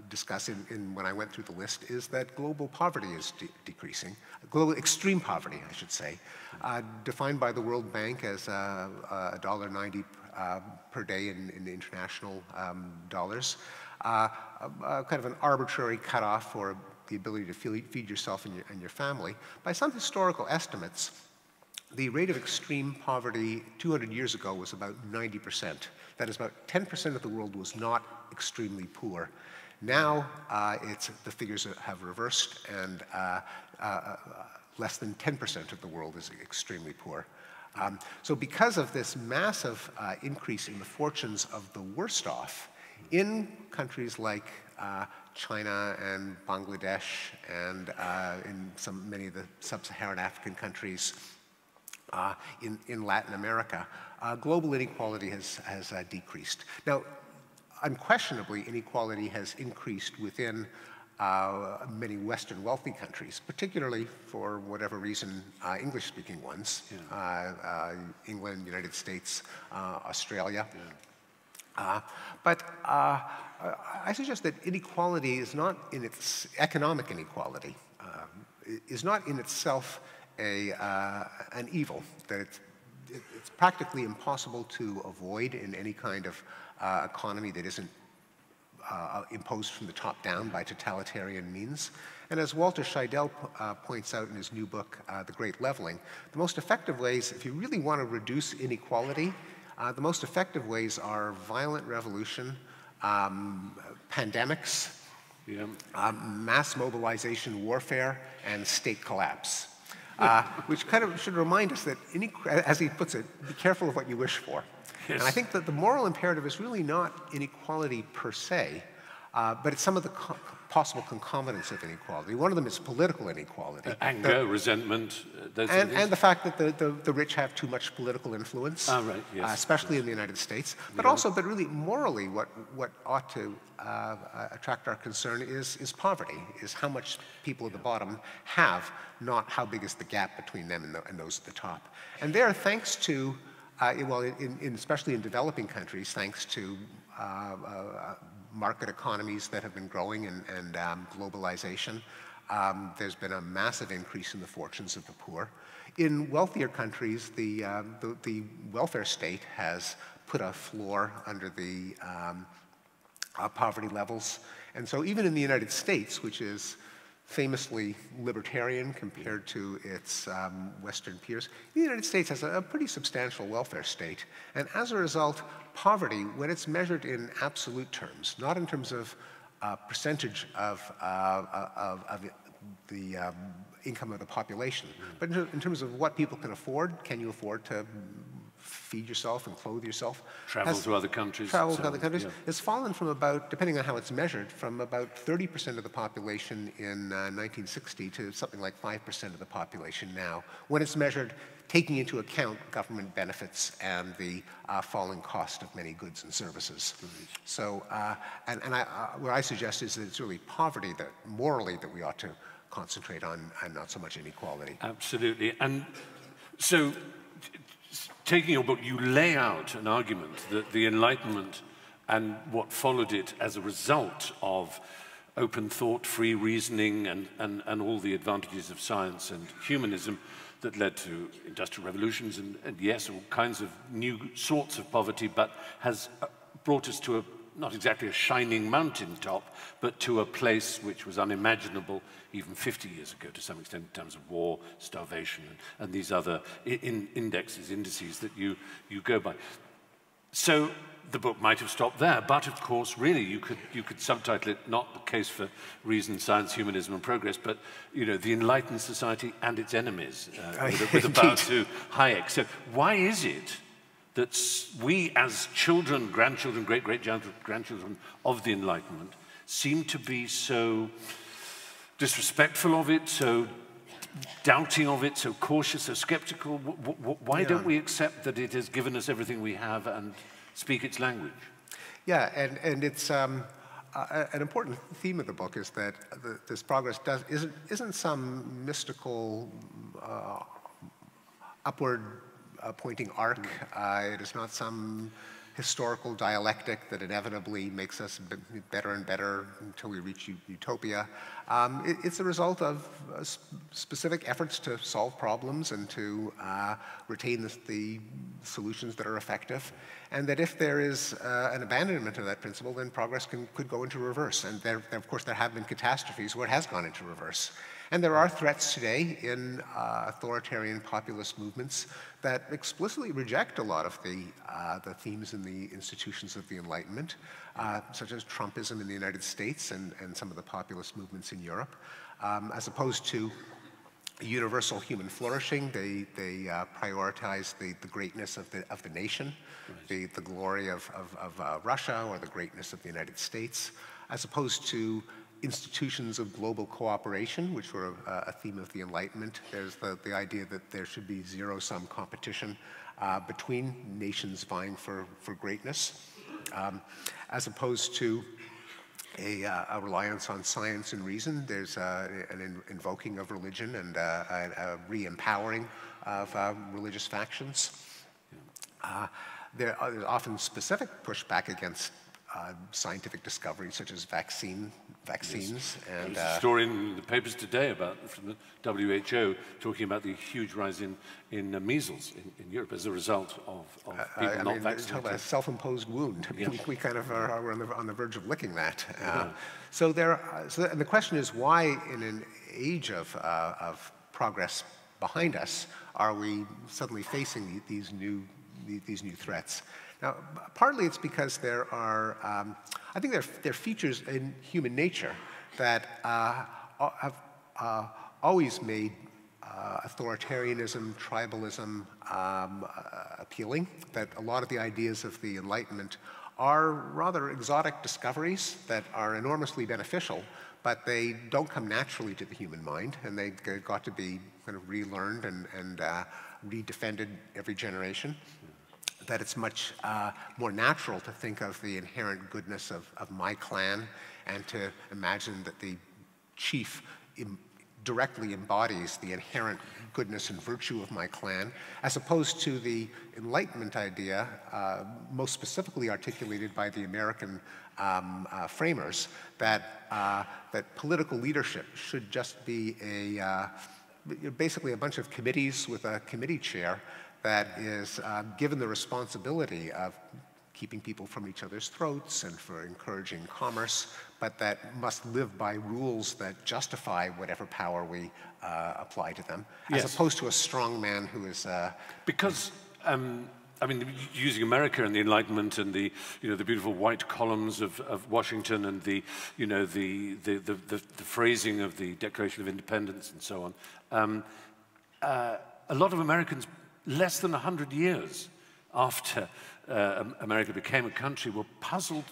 discuss when I went through the list is that global poverty is decreasing. Global extreme poverty, I should say, defined by the World Bank as $1.90 per day in international dollars, kind of an arbitrary cutoff for the ability to feed yourself and your family. By some historical estimates, the rate of extreme poverty 200 years ago was about 90%. That is, about 10% of the world was not extremely poor. Now, the figures have reversed, and less than 10% of the world is extremely poor. So because of this massive increase in the fortunes of the worst off, in countries like China and Bangladesh and in many of the sub-Saharan African countries, in Latin America, global inequality has decreased. Now, unquestionably, inequality has increased within many Western wealthy countries, particularly for whatever reason, English-speaking ones, England, United States, Australia. But I suggest that inequality is not in its economic inequality, is not in itself an evil, that it's practically impossible to avoid in any kind of economy that isn't imposed from the top down by totalitarian means. And as Walter Scheidel points out in his new book, The Great Leveling, the most effective ways, if you really want to reduce inequality, the most effective ways are violent revolution, pandemics, mass mobilization warfare, and state collapse. Which kind of should remind us that, as he puts it, be careful of what you wish for. Yes. And I think that the moral imperative is really not inequality per se, but it's some of the possible concomitants of inequality. One of them is political inequality. Anger, resentment, those and the fact that the rich have too much political influence, right, yes, especially in the United States. But also, but really morally, what ought to attract our concern is poverty, is how much people at the bottom have, not how big is the gap between them and those at the top. And there, thanks to, especially in developing countries, thanks to market economies that have been growing and globalization, there's been a massive increase in the fortunes of the poor. In wealthier countries, the welfare state has put a floor under the poverty levels. And so even in the United States, which is famously libertarian compared to its Western peers. The United States has a pretty substantial welfare state. And as a result, poverty, when it's measured in absolute terms, not in terms of percentage of the income of the population, but in terms of what people can afford, can you afford to feed yourself and clothe yourself? Travel to other countries. Travel to other countries. Yeah. It's fallen from about, depending on how it's measured, from about 30% of the population in 1960 to something like 5% of the population now, when it's measured taking into account government benefits and the falling cost of many goods and services. So, what I suggest is that it's really poverty that, morally, that we ought to concentrate on, and not so much inequality. Absolutely. And so, taking your book, you lay out an argument that the Enlightenment and what followed it as a result of open thought, free reasoning, and all the advantages of science and humanism that led to industrial revolutions and yes, all kinds of new sorts of poverty, but has brought us to not exactly a shining mountaintop, but to a place which was unimaginable even 50 years ago to some extent in terms of war, starvation, and these other indices that you go by. So the book might have stopped there, but of course, really, you could subtitle it not The Case for Reason, Science, Humanism, and Progress, but the Enlightened Society and its Enemies, with a bow to Hayek. So why is it that we, as children, grandchildren, great-great-grandchildren of the Enlightenment, seem to be so disrespectful of it, so doubting of it, so cautious, so skeptical? Why don't we accept that it has given us everything we have and speak its language? Yeah, and it's an important theme of the book is that this progress isn't some mystical upward pointing arc. It is not some historical dialectic that inevitably makes us better and better until we reach utopia. It's a result of specific efforts to solve problems and to retain the solutions that are effective. And that if there is an abandonment of that principle, then progress could go into reverse. And of course, there have been catastrophes where it has gone into reverse. And there are threats today in authoritarian populist movements that explicitly reject a lot of the themes and the institutions of the Enlightenment, such as Trumpism in the United States and some of the populist movements in Europe. As opposed to universal human flourishing, they prioritize the greatness of the nation, the glory of Russia or the greatness of the United States, as opposed to institutions of global cooperation, which were a theme of the Enlightenment. There's the idea that there should be zero-sum competition between nations vying for greatness, as opposed to a reliance on science and reason. There's an invoking of religion and a re-empowering of religious factions. There's often specific pushback against scientific discoveries such as vaccines. Yes. And there's a story in the papers today from the WHO talking about the huge rise in measles in Europe as a result of people not vaccinated. Talk about a self-imposed wound. I mean, yes. We kind of are on the verge of licking that. So the question is, why in an age of progress behind us are we suddenly facing these new threats? Now, partly it's because there are, I think there are features in human nature that have always made authoritarianism, tribalism appealing, that a lot of the ideas of the Enlightenment are rather exotic discoveries that are enormously beneficial, but they don't come naturally to the human mind, and they've got to be kind of relearned and redefended every generation. That it's much more natural to think of the inherent goodness of my clan and to imagine that the chief directly embodies the inherent goodness and virtue of my clan, as opposed to the Enlightenment idea, most specifically articulated by the American framers, that political leadership should just be basically a bunch of committees with a committee chair that is given the responsibility of keeping people from each other's throats and for encouraging commerce, but that must live by rules that justify whatever power we apply to them, as opposed to a strong man who is... Because, I mean, using America and the Enlightenment and the beautiful white columns of Washington and the phrasing of the Declaration of Independence and so on, a lot of Americans, less than 100 years after America became a country, were puzzled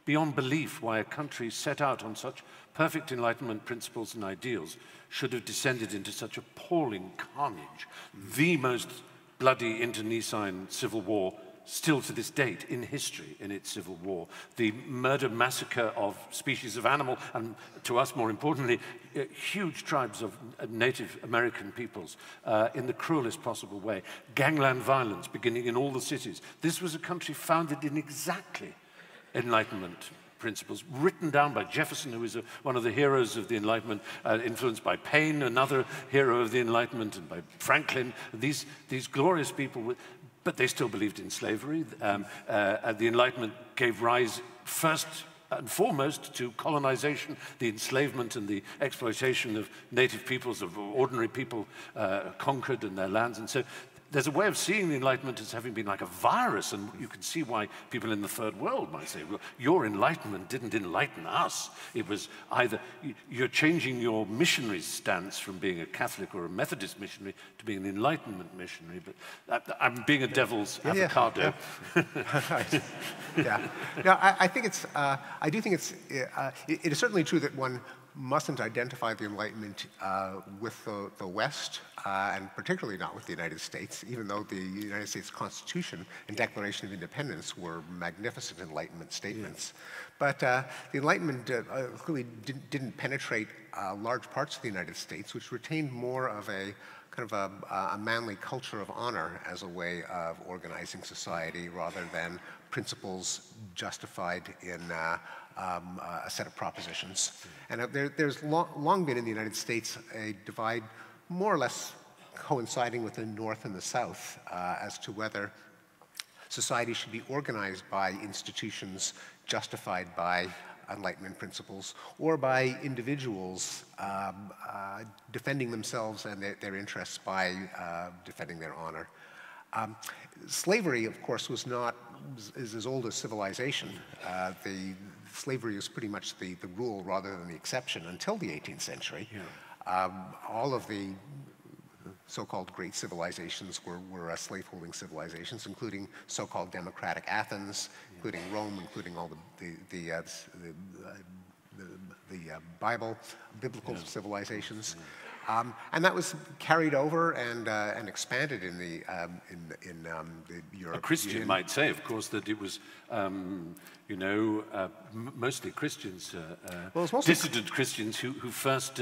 beyond belief why a country set out on such perfect Enlightenment principles and ideals should have descended into such appalling carnage. The most bloody internecine civil war still to this date in history in its civil war. The murder massacre of species of animal, and to us more importantly, huge tribes of Native American peoples in the cruelest possible way. Gangland violence beginning in all the cities. This was a country founded in exactly Enlightenment principles, written down by Jefferson, who is one of the heroes of the Enlightenment, influenced by Paine, another hero of the Enlightenment, and by Franklin. These glorious people, but they still believed in slavery. The Enlightenment gave rise first and foremost to colonization, the enslavement and the exploitation of native peoples, of ordinary people conquered in their lands. And so there's a way of seeing the Enlightenment as having been like a virus, and you can see why people in the third world might say, well, your Enlightenment didn't enlighten us. It was either you're changing your missionary stance from being a Catholic or a Methodist missionary to being an Enlightenment missionary, but I'm being a devil's avocado. Yeah. No, I think it's, I do think it's, it is certainly true that one mustn't identify the Enlightenment with the West, and particularly not with the United States, even though the United States Constitution and Declaration of Independence were magnificent Enlightenment statements. But the Enlightenment clearly didn't penetrate large parts of the United States, which retained more of a kind of a manly culture of honor as a way of organizing society rather than principles justified in a set of propositions. And there's long been in the United States a divide more or less coinciding with the North and the South as to whether society should be organized by institutions justified by Enlightenment principles or by individuals defending themselves and their interests by defending their honor. Slavery, of course, is as old as civilization. Slavery is pretty much the rule rather than the exception until the 18th century. Yeah. All of the so-called great civilizations were slave-holding civilizations, including so-called democratic Athens, including Rome, including all the biblical civilizations. And that was carried over and expanded in the Europe. A Christian might say, of course, that it was, mostly Christians, dissident Christians who first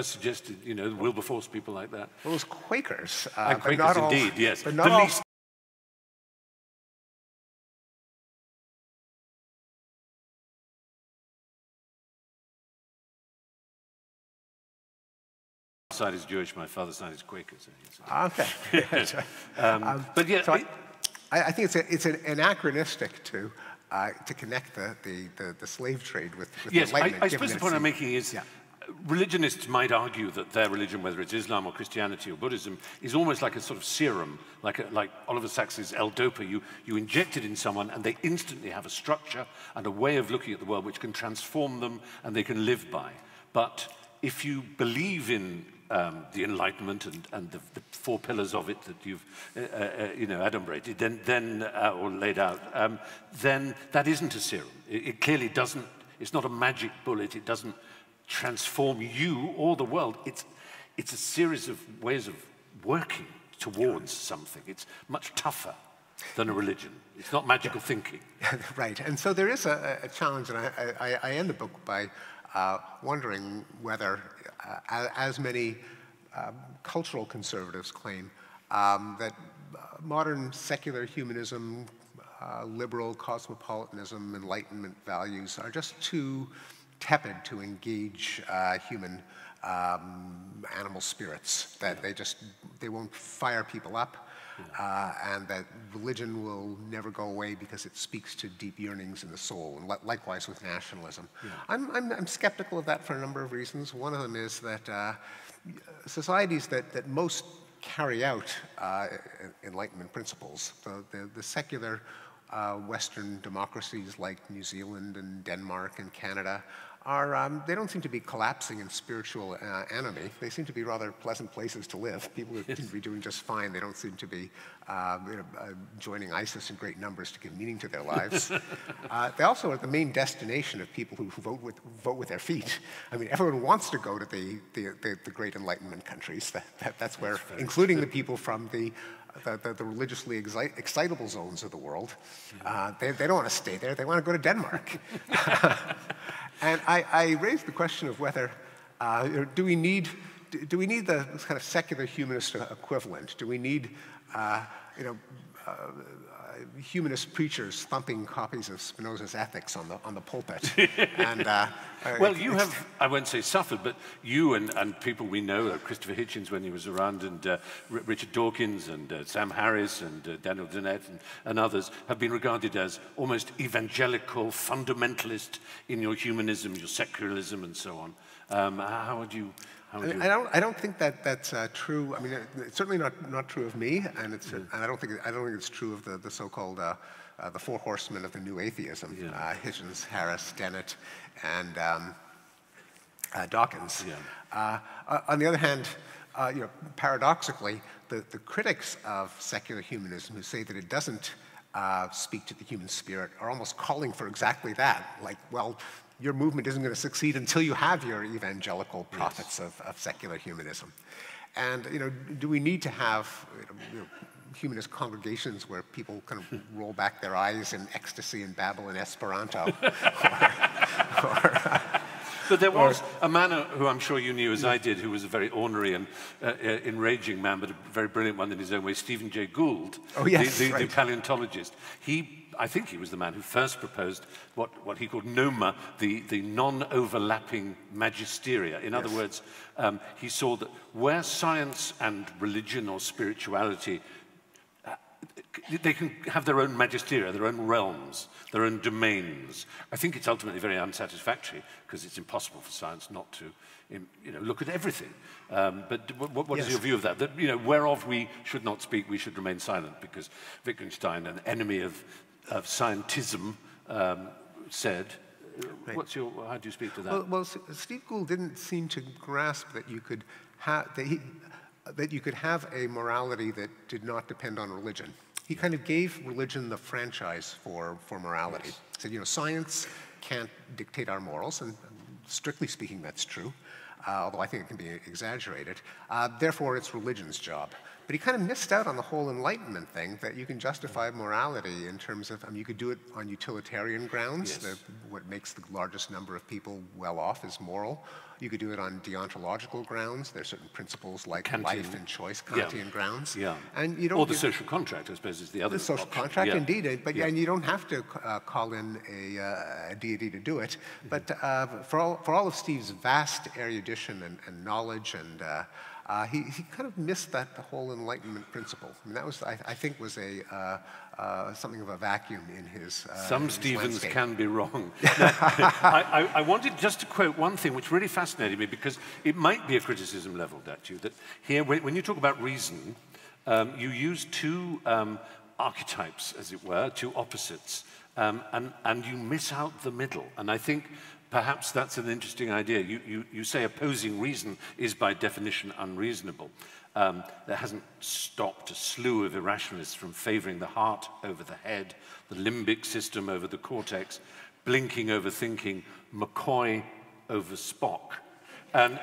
suggested, Wilberforce, people like that. Well, it was Quakers. Quakers, indeed, yes. But not all. Side is Jewish, my father's side is Quaker. So okay. But yeah, so I think it's anachronistic to connect the slave trade with yes, Enlightenment. I suppose the point I'm making is religionists might argue that their religion, whether it's Islam or Christianity or Buddhism, is almost like a sort of serum, like Oliver Sacks's L-Dopa. You inject it in someone and they instantly have a structure and a way of looking at the world which can transform them and they can live by. But if you believe in the Enlightenment and the four pillars of it that you've adumbrated, then or laid out, then that isn't a serum. It clearly doesn't. It's not a magic bullet. It doesn't transform you or the world. It's a series of ways of working towards something. It's much tougher than a religion. It's not magical thinking. Right. And so there is a challenge, and I end the book by wondering whether, as many cultural conservatives claim, that modern secular humanism, liberal cosmopolitanism, Enlightenment values are just too tepid to engage human animal spirits, that they won't fire people up, and that religion will never go away because it speaks to deep yearnings in the soul, and likewise with nationalism. Yeah. I'm skeptical of that for a number of reasons. One of them is that societies that most carry out Enlightenment principles, the secular Western democracies like New Zealand and Denmark and Canada, they don't seem to be collapsing in spiritual enemy. They seem to be rather pleasant places to live. People seem to be doing just fine. They don't seem to be joining ISIS in great numbers to give meaning to their lives. They also are the main destination of people who vote with their feet. I mean, everyone wants to go to the great Enlightenment countries. That's where, including the people from the religiously excitable zones of the world. They don't want to stay there. They want to go to Denmark. And I raised the question of whether, do we need the kind of secular humanist equivalent? Do we need, humanist preachers thumping copies of Spinoza's Ethics on the pulpit? And, well, you have, I won't say suffered, but you and people we know, Christopher Hitchens when he was around, and Richard Dawkins, and Sam Harris, and Daniel Dennett, and others, have been regarded as almost evangelical, fundamentalist in your humanism, your secularism, and so on. How would you... I don't think that's true. I mean, it's certainly not true of me, and and I don't think it's true of the so-called the four horsemen of the new atheism: Hitchens, Harris, Dennett, and Dawkins. Yeah. On the other hand, paradoxically, the critics of secular humanism who say that it doesn't speak to the human spirit are almost calling for exactly that. Like, well, your movement isn't going to succeed until you have your evangelical prophets of secular humanism. And do we need to have humanist congregations where people kind of roll back their eyes in ecstasy and babble in Esperanto? But there was a man who I'm sure you knew as I did, who was a very ornery and enraging man, but a very brilliant one in his own way, Stephen Jay Gould, the paleontologist. I think he was the man who first proposed what he called noma, the non-overlapping magisteria. In other words, he saw that where science and religion or spirituality, they can have their own magisteria, their own realms, their own domains. I think it's ultimately very unsatisfactory because it's impossible for science not to look at everything. But what is your view of that? That whereof we should not speak, we should remain silent, because Wittgenstein, an enemy of scientism, said. Right. How do you speak to that? Well, Steve Gould didn't seem to grasp that you could have a morality that did not depend on religion. He kind of gave religion the franchise for morality. He said, science can't dictate our morals, and strictly speaking, that's true, although I think it can be exaggerated. Therefore, it's religion's job. But he kind of missed out on the whole Enlightenment thing, that you can justify morality in terms of, you could do it on utilitarian grounds. Yes. What makes the largest number of people well off is moral. You could do it on deontological grounds. There are certain principles like Kantian life and choice, Kantian grounds. Yeah. And you don't. Or the social contract, I suppose, is the other. The social contract, indeed. But and you don't have to call in a deity to do it. But for all of Steve's vast erudition and knowledge and he kind of missed the whole Enlightenment principle. I mean, that was, I think, was something of a vacuum in his Some in Stevens his landscape. Can be wrong. I wanted just to quote one thing which really fascinated me, because it might be a criticism leveled at you, that here, when you talk about reason, you use two archetypes, as it were, two opposites, and you miss out the middle. And I think perhaps that's an interesting idea. You say opposing reason is by definition unreasonable. That hasn't stopped a slew of irrationalists from favoring the heart over the head, the limbic system over the cortex, blinking over thinking, McCoy over Spock. And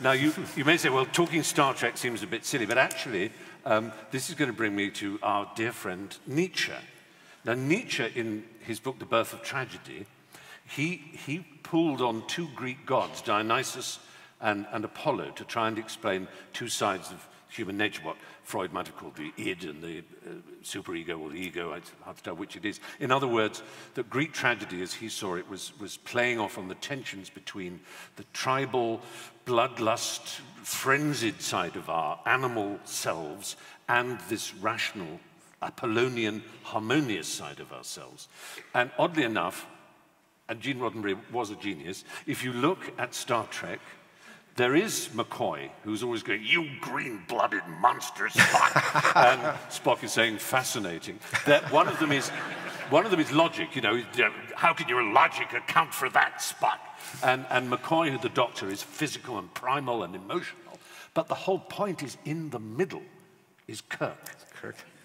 now you may say, well, talking Star Trek seems a bit silly, but actually this is going to bring me to our dear friend Nietzsche. Now Nietzsche, in his book The Birth of Tragedy, he pulled on two Greek gods, Dionysus and Apollo, to try and explain two sides of human nature, what Freud might have called the id and the superego or the ego. It's hard to tell which it is. In other words, that Greek tragedy, as he saw it, was playing off on the tensions between the tribal, bloodlust, frenzied side of our animal selves and this rational, Apollonian, harmonious side of ourselves. And oddly enough, and Gene Roddenberry was a genius, if you look at Star Trek, there is McCoy, who's always going, "You green-blooded monster, Spock." And Spock is saying, "Fascinating." That one of them is logic. You know, how can your logic account for that, Spock? And McCoy, the Doctor, is physical and primal and emotional. But the whole point is, in the middle is Kirk,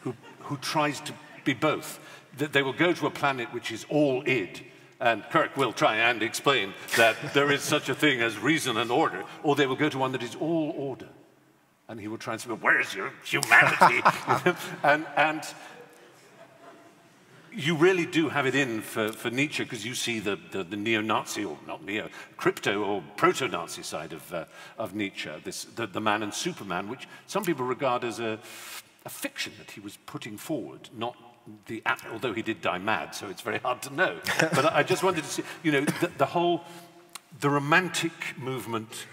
who tries to be both. They will go to a planet which is all id, and Kirk will try and explain that there is such a thing as reason and order, or they will go to one that is all order. And he will try and say, "Well, where's your humanity?" and you really do have it in for Nietzsche, because you see the neo-Nazi, or not neo, crypto or proto-Nazi side of Nietzsche, the man and Superman, which some people regard as a fiction that he was putting forward, not although he did die mad, so it's very hard to know. But I just wanted to see, you know, the romantic movement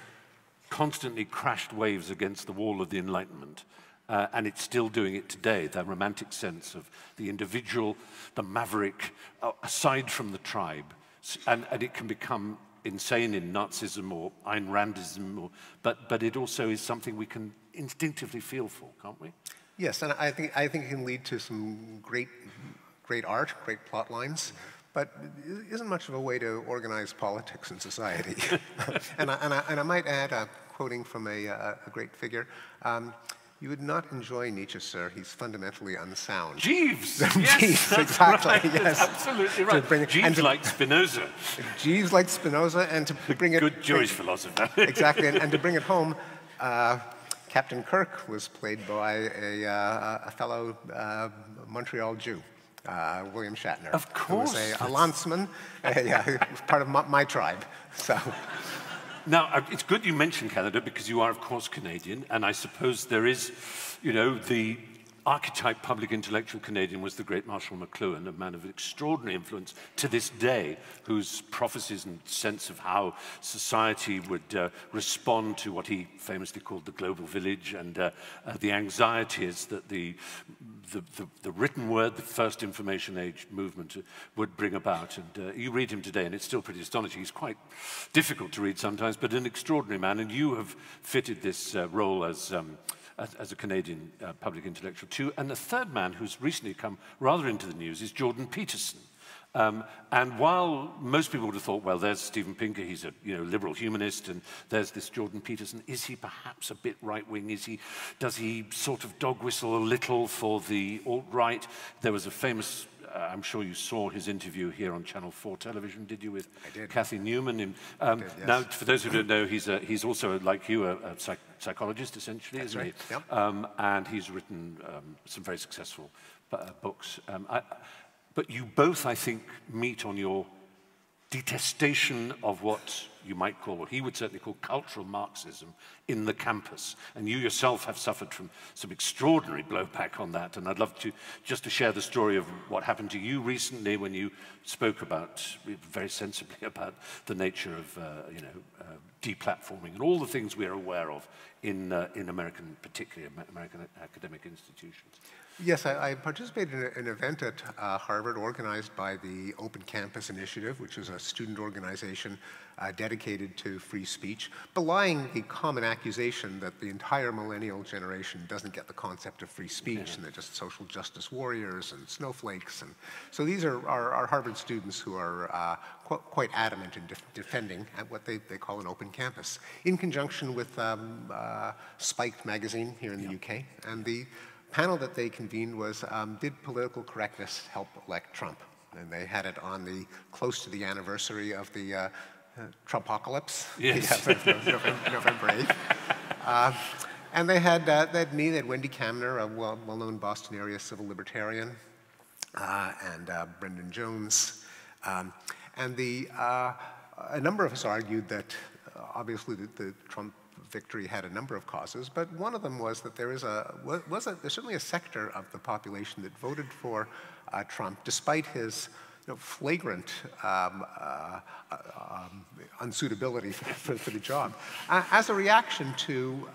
constantly crashed waves against the wall of the Enlightenment. And it's still doing it today, that romantic sense of the individual, the maverick, aside from the tribe. And it can become insane in Nazism or Ayn Randism, but it also is something we can instinctively feel for, can't we? Yes, and I think it can lead to some great art, great plot lines, but it isn't much of a way to organize politics in society. and I might add, quoting from a great figure, "You would not enjoy Nietzsche, sir. He's fundamentally unsound." Jeeves! Yes, Jeeves, exactly. Right, yes, absolutely right. Jeeves like Spinoza. Jeeves like Spinoza, and to bring it good Jewish philosopher. Exactly, and to bring it home, Captain Kirk was played by a fellow Montreal Jew, William Shatner. Of course. Who was a lanceman, part of my tribe. So. Now, it's good you mentioned Canada, because you are, of course, Canadian, and I suppose there is, you know, the archetype public intellectual Canadian was the great Marshall McLuhan, a man of extraordinary influence to this day, whose prophecies and sense of how society would respond to what he famously called the global village, and the anxieties that the written word, the first information age movement would bring about. And you read him today, and it's still pretty astonishing. He's quite difficult to read sometimes, but an extraordinary man, and you have fitted this role as a Canadian public intellectual too. And the third man who's recently come rather into the news is Jordan Peterson. And while most people would have thought, well, there's Steven Pinker, he's a liberal humanist, and there's this Jordan Peterson, is he perhaps a bit right-wing? Does he sort of dog whistle a little for the alt-right? There was a famous, I'm sure you saw his interview here on Channel 4 television, did you, with Kathy Newman? I did, yes. Now, for those who don't know, he's also, like you, a psychologist, essentially, That's isn't right. he? Yep. And he's written some very successful books. But you both, I think, meet on your detestation of what you might call, what he would certainly call, cultural Marxism in the campus. And you yourself have suffered from some extraordinary blowback on that. And I'd love to just to share the story of what happened to you recently when you spoke about, very sensibly, about the nature of deplatforming and all the things we're aware of in American, particularly American academic institutions. Yes, I participated in an event at Harvard organized by the Open Campus Initiative, which is a student organization dedicated to free speech, belying the common accusation that the entire millennial generation doesn't get the concept of free speech, and they're just social justice warriors and snowflakes. And so these are our Harvard students who are quite adamant in defending what they call an open campus, in conjunction with Spiked magazine here in the UK. And the panel that they convened was, did political correctness help elect Trump? And they had it on close to the anniversary of the Trumpocalypse, yes. November 8th. And they had me, they had Wendy Kamner, a well-known Boston area civil libertarian, and Brendan Jones. And a number of us argued that obviously the Trump victory had a number of causes, but one of them was that there's certainly a sector of the population that voted for Trump, despite his flagrant unsuitability for the job, as a reaction to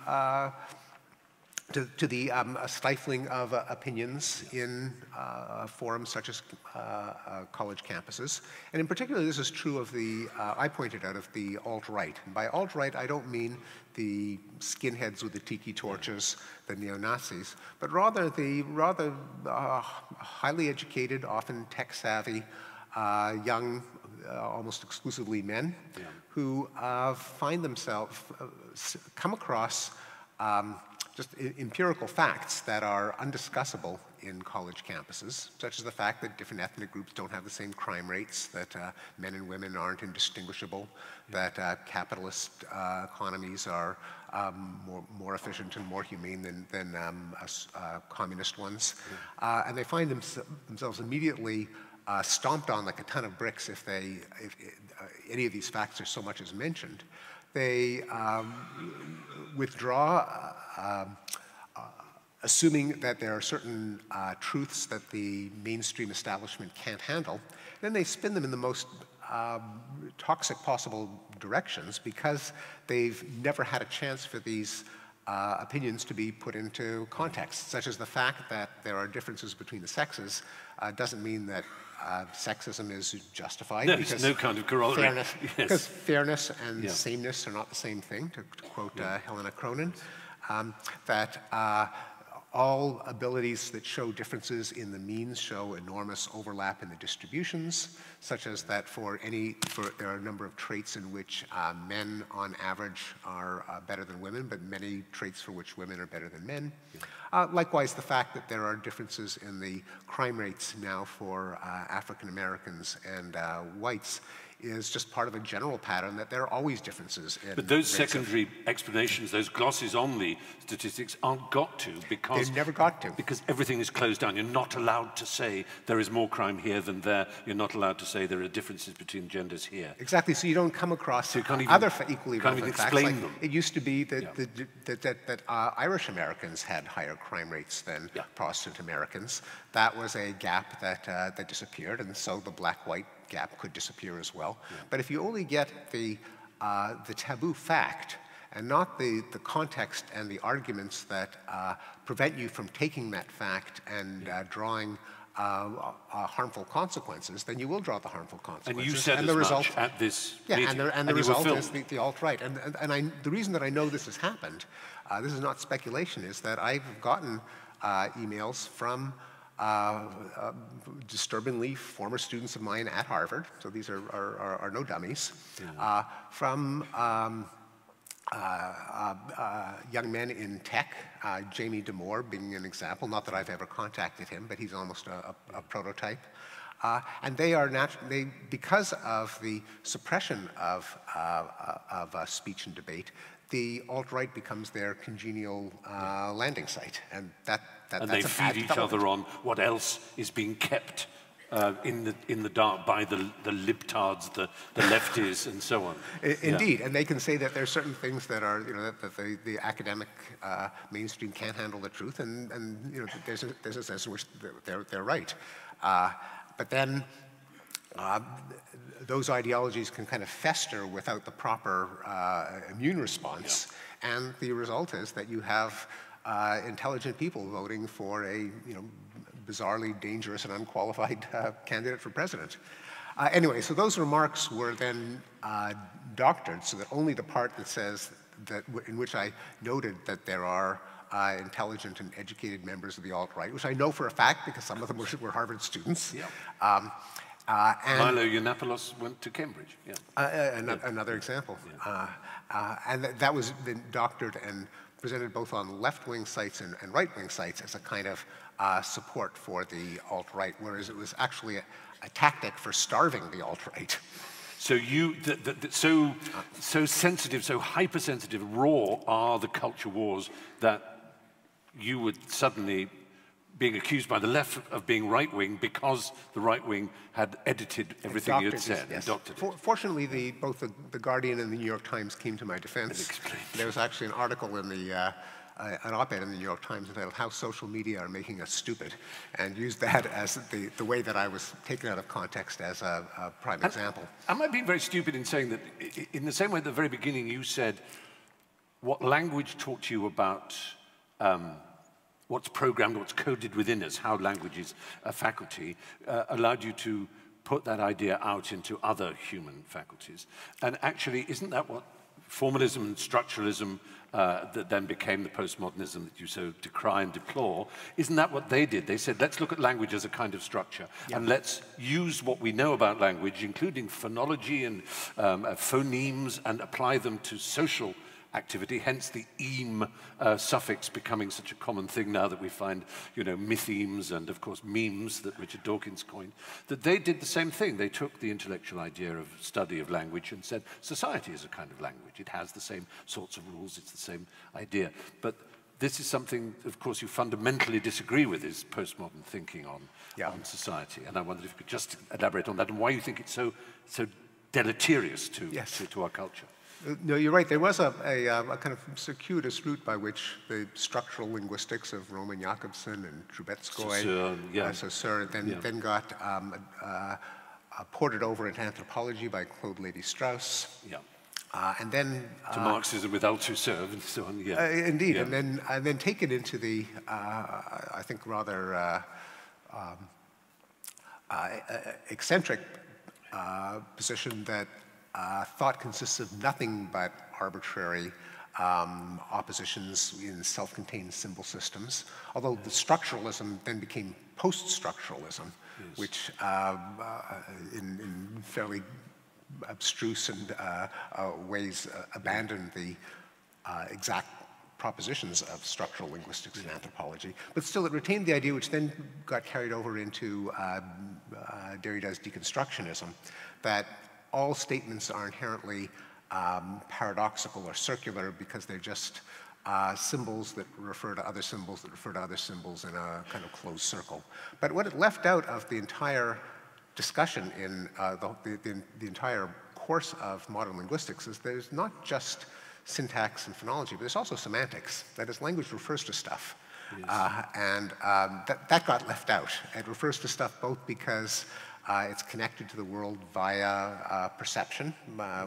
the stifling of opinions in forums such as college campuses. And in particular, this is true of I pointed out, of the alt-right. And by alt-right, I don't mean the skinheads with the tiki torches, the neo-Nazis, but rather the highly educated, often tech-savvy, young, almost exclusively men, who find themselves, come across just empirical facts that are undiscussable in college campuses, such as the fact that different ethnic groups don't have the same crime rates, that men and women aren't indistinguishable, that capitalist economies are more efficient and more humane than communist ones. And they find themselves immediately stomped on like a ton of bricks if any of these facts are so much as mentioned. They withdraw, assuming that there are certain truths that the mainstream establishment can't handle. Then they spin them in the most toxic possible directions because they've never had a chance for these opinions to be put into context, such as the fact that there are differences between the sexes doesn't mean that sexism is justified. No, there's no kind of corollary. Fairness, because fairness and sameness are not the same thing, to quote Helena Cronin. That all abilities that show differences in the means show enormous overlap in the distributions, such as that there are a number of traits in which men on average are better than women, but many traits for which women are better than men. Likewise, the fact that there are differences in the crime rates now for African Americans and whites is just part of a general pattern that there are always differences in. But those secondary explanations, those glosses on the statistics aren't got to because... They've never got to. Because everything is closed down. You're not allowed to say there is more crime here than there. You're not allowed to say there are differences between genders here. Exactly, so you don't come across other equally relevant facts. Can't even explain them. It used to be that Irish Americans had higher crime rates than Protestant Americans. That was a gap that disappeared, and so the black-white gap could disappear as well. But if you only get the taboo fact and not the context and the arguments that prevent you from taking that fact and drawing harmful consequences, then you will draw the harmful consequences. And you said as much at this meeting. And the result is the alt-right. And the reason that I know this has happened, this is not speculation, is that I've gotten emails from disturbingly former students of mine at Harvard, so these are no dummies, from young men in tech, Jamie Damore being an example, not that I've ever contacted him, but he's almost a prototype. And they are because of the suppression of speech and debate, the alt-right becomes their congenial landing site, and and they feed each other on what else is being kept in the dark by the libtards, the lefties, and so on. Indeed, and they can say that there are certain things that are, that the academic mainstream can't handle the truth, and there's a sense in which they're right. But then those ideologies can kind of fester without the proper immune response, and the result is that you have intelligent people voting for a bizarrely dangerous and unqualified candidate for president. Anyway, so those remarks were then doctored so that only the part that says that in which I noted that there are intelligent and educated members of the alt-right, which I know for a fact because some of them were Harvard students. And Milo Yiannopoulos went to Cambridge. Another example. And that was then doctored and presented both on left-wing sites and right-wing sites as a kind of support for the alt-right, whereas it was actually a tactic for starving the alt-right. So so sensitive, so hypersensitive, raw are the culture wars that you would suddenly being accused by the left of being right-wing because the right wing had edited everything you had said and doctored it. Fortunately, both the Guardian and the New York Times came to my defense. There was actually an article in the an op-ed in the New York Times entitled "How Social Media Are Making Us Stupid," and used that as the way that I was taken out of context as a prime example. Am I being very stupid in saying that, in the same way at the very beginning you said what language taught you about what's programmed, what's coded within us, how language is a faculty, allowed you to put that idea out into other human faculties? And actually, isn't that what formalism and structuralism that then became the postmodernism that you so decry and deplore, isn't that what they did? They said, let's look at language as a kind of structure, and let's use what we know about language, including phonology and phonemes, and apply them to social activity, hence the "eem" suffix becoming such a common thing now that we find, you know, mythemes and, of course, memes that Richard Dawkins coined, that they did the same thing. They took the intellectual idea of study of language and said, society is a kind of language. It has the same sorts of rules. It's the same idea. But this is something, of course, you fundamentally disagree with, is postmodern thinking on society. And I wondered if you could just elaborate on that and why you think it's so deleterious to our culture. No, you're right. There was a kind of circuitous route by which the structural linguistics of Roman Jakobson and Trubetskoy, Saussure, then got ported over into anthropology by Claude Lévi-Strauss. And then to Marxism with Althusser and so on. Indeed, and then taken into the I think rather eccentric position that thought consists of nothing but arbitrary oppositions in self-contained symbol systems, although the structuralism then became post-structuralism, which in fairly abstruse and ways abandoned the exact propositions of structural linguistics and anthropology. But still, it retained the idea, which then got carried over into Derrida's deconstructionism, that all statements are inherently paradoxical or circular because they're just symbols that refer to other symbols that refer to other symbols in a kind of closed circle. But what it left out of the entire discussion in the entire course of modern linguistics is there's not just syntax and phonology, but there's also semantics. That is, language refers to stuff. That got left out. It refers to stuff both because it's connected to the world via perception.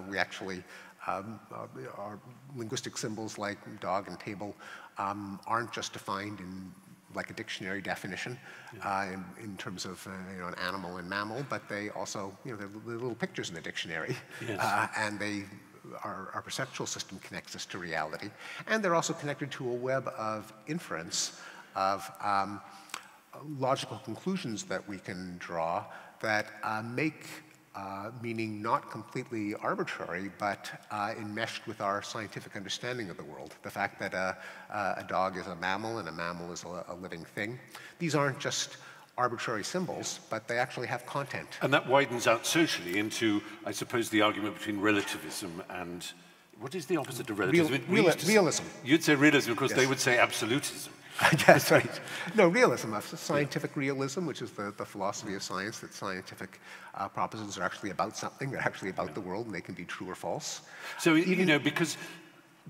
We actually, our linguistic symbols like dog and table aren't just defined in like a dictionary definition in terms of an animal and mammal, but they also, they're little pictures in the dictionary, and our perceptual system connects us to reality. And they're also connected to a web of inference, of logical conclusions that we can draw that make meaning not completely arbitrary, but enmeshed with our scientific understanding of the world. The fact that a dog is a mammal and a mammal is a living thing. These aren't just arbitrary symbols, but they actually have content. And that widens out socially into, I suppose, the argument between relativism and, what is the opposite of relativism? Realism. You'd say realism, of course, they would say absolutism. That's right. No, realism, scientific realism, which is the philosophy of science, that scientific propositions are actually about something, they're actually about the world, and they can be true or false. So, because,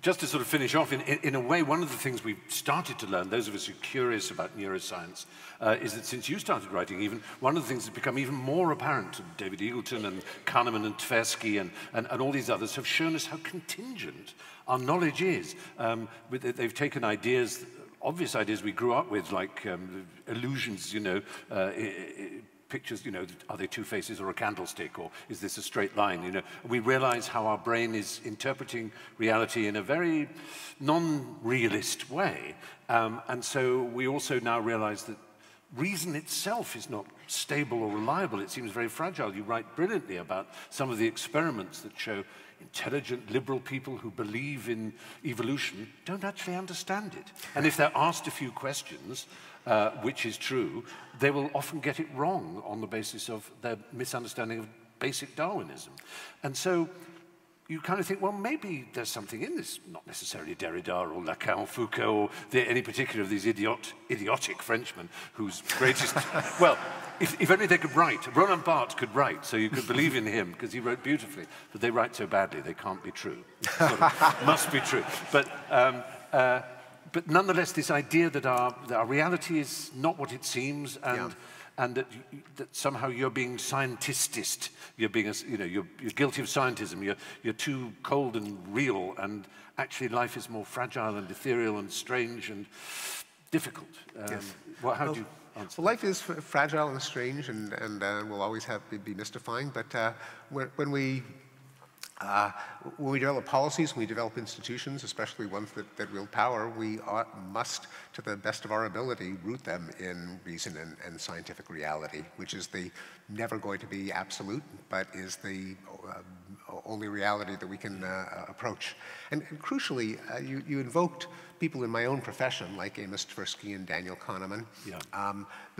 just to sort of finish off, in a way, one of the things we've started to learn, those of us who are curious about neuroscience, is that since you started writing, even one of the things that's become even more apparent to David Eagleton and Kahneman and Tversky and all these others have shown us how contingent our knowledge is. They've taken ideas, obvious ideas we grew up with, like illusions, pictures, are they two faces or a candlestick, or is this a straight line? We realize how our brain is interpreting reality in a very non-realist way. And so we also now realize that reason itself is not stable or reliable. It seems very fragile. You write brilliantly about some of the experiments that show intelligent, liberal people who believe in evolution don't actually understand it. And if they're asked a few questions, which is true, they will often get it wrong on the basis of their misunderstanding of basic Darwinism. And so, you kind of think, well, maybe there's something in this, not necessarily Derrida or Lacan, Foucault, or any particular of these idiotic Frenchmen whose greatest, well, if only they could write. Roland Barthes could write, so you could believe in him, because he wrote beautifully, but they write so badly, they can't be true. Sort of, must be true. But nonetheless, this idea that our reality is not what it seems, and that somehow you're being scientistist, you're being, you're guilty of scientism, you're too cold and real, and actually life is more fragile and ethereal and strange and difficult. Well, how do you answer? Well, life is fragile and strange, and will always be mystifying. But when we develop policies, when we develop institutions, especially ones that wield power, we must, to the best of our ability, root them in reason and scientific reality, which is never going to be absolute, but is the only reality that we can approach. And crucially, you invoked people in my own profession, like Amos Tversky and Daniel Kahneman,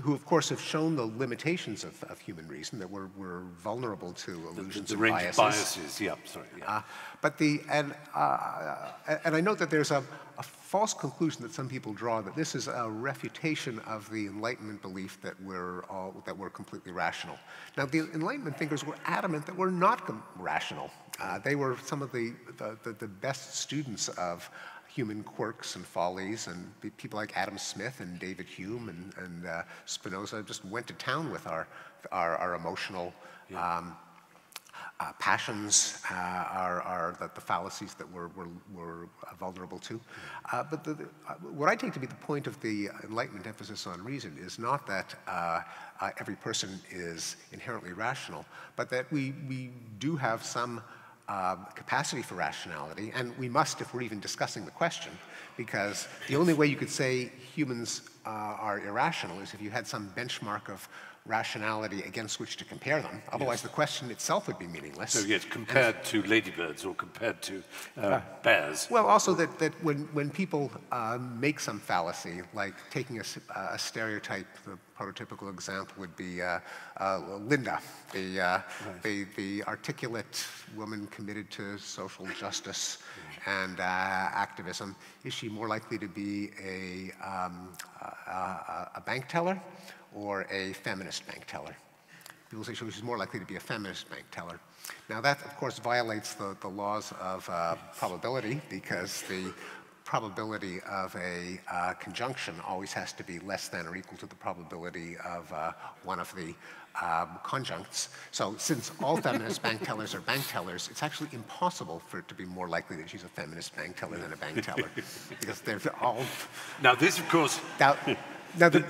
who of course have shown the limitations of human reason, that we're vulnerable to illusions and biases. And I note that there's a false conclusion that some people draw, that this is a refutation of the Enlightenment belief that we're completely rational. Now, the Enlightenment thinkers were adamant that we're not rational. They were some of the best students of human quirks and follies, and people like Adam Smith and David Hume and Spinoza just went to town with our emotional passions, the fallacies that we're vulnerable to. But what I take to be the point of the Enlightenment emphasis on reason is not that every person is inherently rational, but that we do have some capacity for rationality, and we must if we're even discussing the question, because the only way you could say humans are irrational is if you had some benchmark of rationality against which to compare them. Otherwise, the question itself would be meaningless. So yes, compared to ladybirds or compared to bears. Well, also that when people make some fallacy, like taking a stereotype, the prototypical example would be Linda, the articulate woman committed to social justice and activism. Is she more likely to be a bank teller or a feminist bank teller? People say she's more likely to be a feminist bank teller. Now that, of course, violates the laws of probability, because the probability of a conjunction always has to be less than or equal to the probability of one of the conjuncts. So since all feminist bank tellers are bank tellers, it's actually impossible for it to be more likely that she's a feminist bank teller than a bank teller, because they're all... Now this, of course... Now, the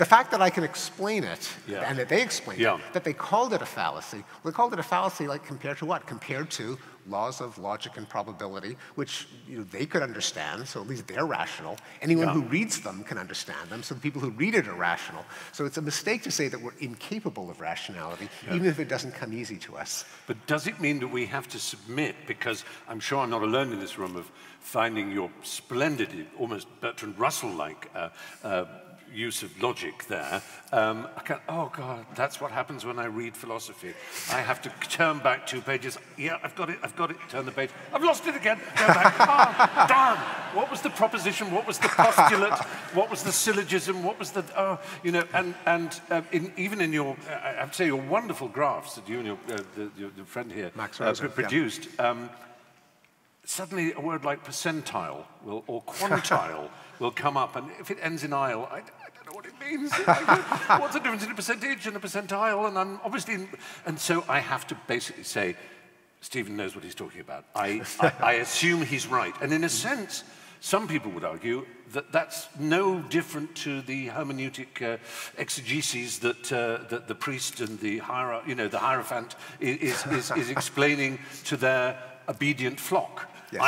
fact that I can explain it, and that they explained it, that they called it a fallacy, well, they called it a fallacy like compared to what? Compared to laws of logic and probability, which they could understand, so at least they're rational. Anyone who reads them can understand them, so the people who read it are rational. So it's a mistake to say that we're incapable of rationality, even if it doesn't come easy to us. But does it mean that we have to submit, because I'm sure I'm not alone in this room of finding your splendid, almost Bertrand Russell-like use of logic there. Oh God, that's what happens when I read philosophy. I have to turn back 2 pages. Yeah, I've got it, turn the page. I've lost it again, go back. Oh, damn, what was the proposition? What was the postulate? What was the syllogism? What was the, even in your, I have to say, your wonderful graphs that you and your friend here Max Rosa, produced, suddenly a word like percentile or quantile will come up, and if it ends in "ile," I don't know what it means. What's the difference in a percentage and a percentile? And I'm obviously, and so I have to basically say, Stephen knows what he's talking about. I assume he's right, and in a sense, some people would argue that that's no different to the hermeneutic exegesis that the priest and the hierophant is explaining to their obedient flock. Yes.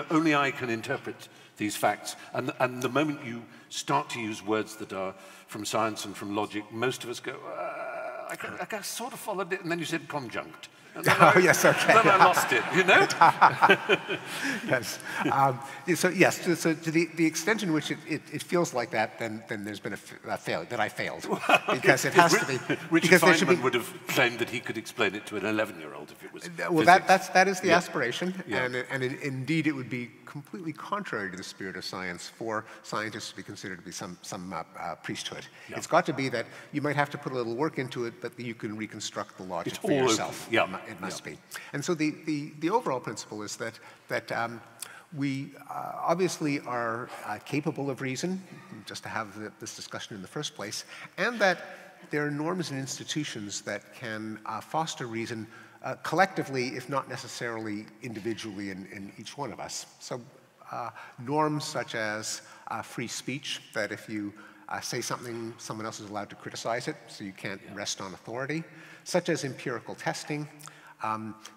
Only I can interpret these facts. And the moment you start to use words that are from science and from logic, most of us go, I sort of followed it, and then you said conjunct. Oh, yes, okay. Then I lost it, you know? Yes. So yes, so to the extent in which it feels like that, then there's been a failure, that I failed. Because it has to be. Richard Feynman would have claimed that he could explain it to an 11-year-old if it was well, physics. that is the aspiration, Yeah. and indeed it would be completely contrary to the spirit of science for scientists to be considered to be some priesthood. Yeah. It's got to be that you might have to put a little work into it, but you can reconstruct the logic It's for all yourself. open. Yeah. It must be. And so the overall principle is that we obviously are capable of reason, just to have this discussion in the first place, and that there are norms and institutions that can foster reason collectively, if not necessarily individually in each one of us. So norms such as free speech, that if you say something, someone else is allowed to criticize it, so you can't rest on authority, such as empirical testing,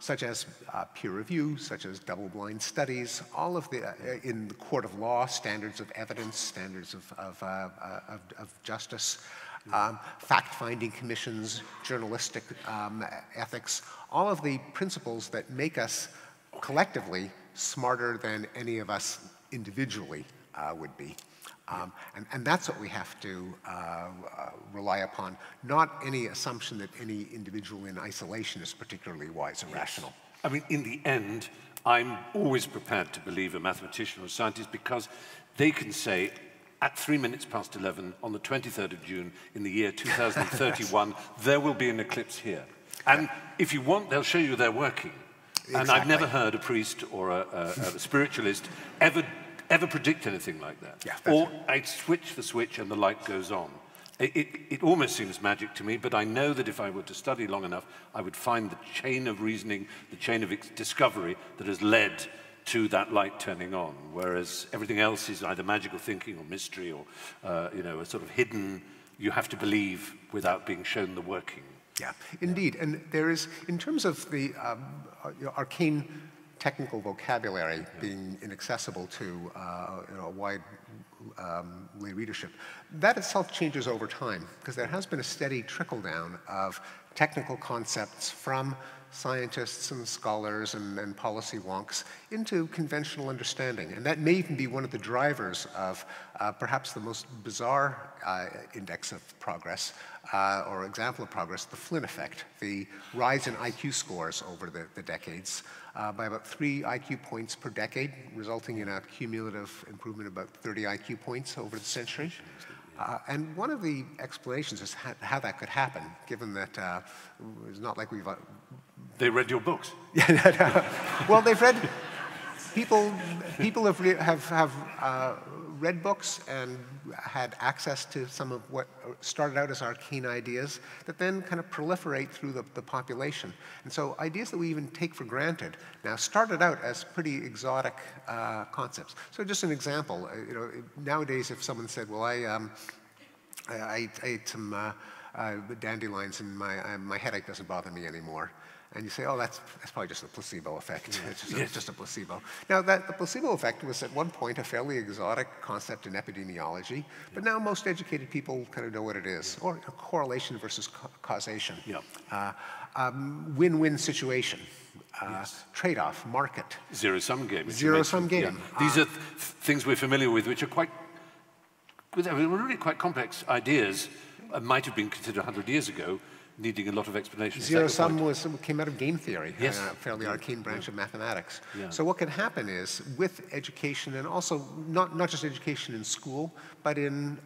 such as peer review, such as double-blind studies, all of the, in the court of law, standards of evidence, standards of justice, fact-finding commissions, journalistic ethics, all of the principles that make us collectively smarter than any of us individually would be. And that's what we have to rely upon, not any assumption that any individual in isolation is particularly wise or rational. I mean, in the end, I'm always prepared to believe a mathematician or a scientist because they can say, at 11 on the 23rd of June in the year 2031, there will be an eclipse here. And if you want, they'll show you they're working. Exactly. And I've never heard a priest or a spiritualist ever predict anything like that. Yeah, or I switch the switch and the light goes on. It almost seems magic to me, but I know that if I were to study long enough, I would find the chain of reasoning, the chain of discovery that has led to that light turning on, whereas everything else is either magical thinking or mystery or you know, a sort of hidden, you have to believe without being shown the working. Yeah, indeed. And there is, in terms of the arcane technical vocabulary being inaccessible to you know, a wide lay readership, that itself changes over time, because there has been a steady trickle down of technical concepts from scientists and scholars and policy wonks into conventional understanding. And that may even be one of the drivers of perhaps the most bizarre index of progress, or example of progress, the Flynn effect, the rise in IQ scores over the decades by about 3 IQ points per decade, resulting in a cumulative improvement of about 30 IQ points over the century. And one of the explanations is how that could happen, given that it's not like we've... They read your books. Well, they've read... People have read books and had access to some of what started out as arcane ideas that then kind of proliferate through the population. And so ideas that we even take for granted now started out as pretty exotic concepts. So just an example, you know, nowadays if someone said, well, I ate some dandelions and my headache doesn't bother me anymore. And you say, oh, that's probably just a placebo effect. Yeah. It's just a placebo. Now, the placebo effect was at one point a fairly exotic concept in epidemiology, but now most educated people kind of know what it is, or correlation versus causation. Yeah. Win-win situation. Trade-off, market. Zero-sum game. Zero-sum game. Yeah. These are things we're familiar with, which are really quite complex ideas, might have been considered 100 years ago, needing a lot of explanation. Zero-sum came out of game theory, yes. A fairly arcane branch of mathematics. Yeah. So what can happen is, with education, and also not just education in school, but in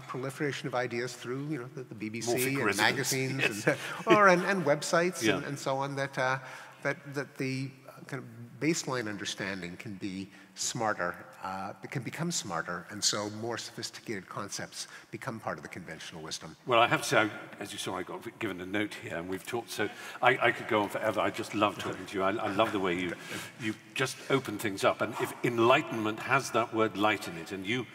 proliferation of ideas through, you know, the BBC and magazines, yes. and websites, yeah. and so on, that the kind of baseline understanding can be smarter. It can become smarter, and so more sophisticated concepts become part of the conventional wisdom. Well, I have to say, as you saw, I got given a note here, and we've talked, so I could go on forever. I just love talking to you. I love the way you just open things up. And if Enlightenment has that word light in it, and you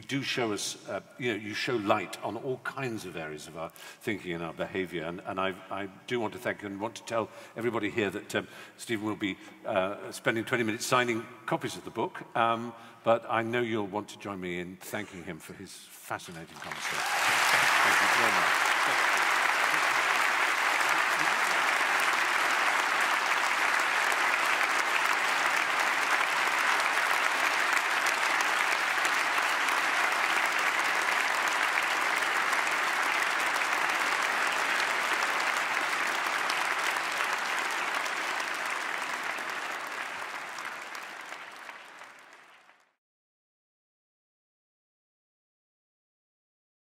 do show us, you know, you show light on all kinds of areas of our thinking and our behavior. And I do want to thank you and want to tell everybody here that Stephen will be spending 20 minutes signing copies of the book. But I know you'll want to join me in thanking him for his fascinating conversation. Thank you very much.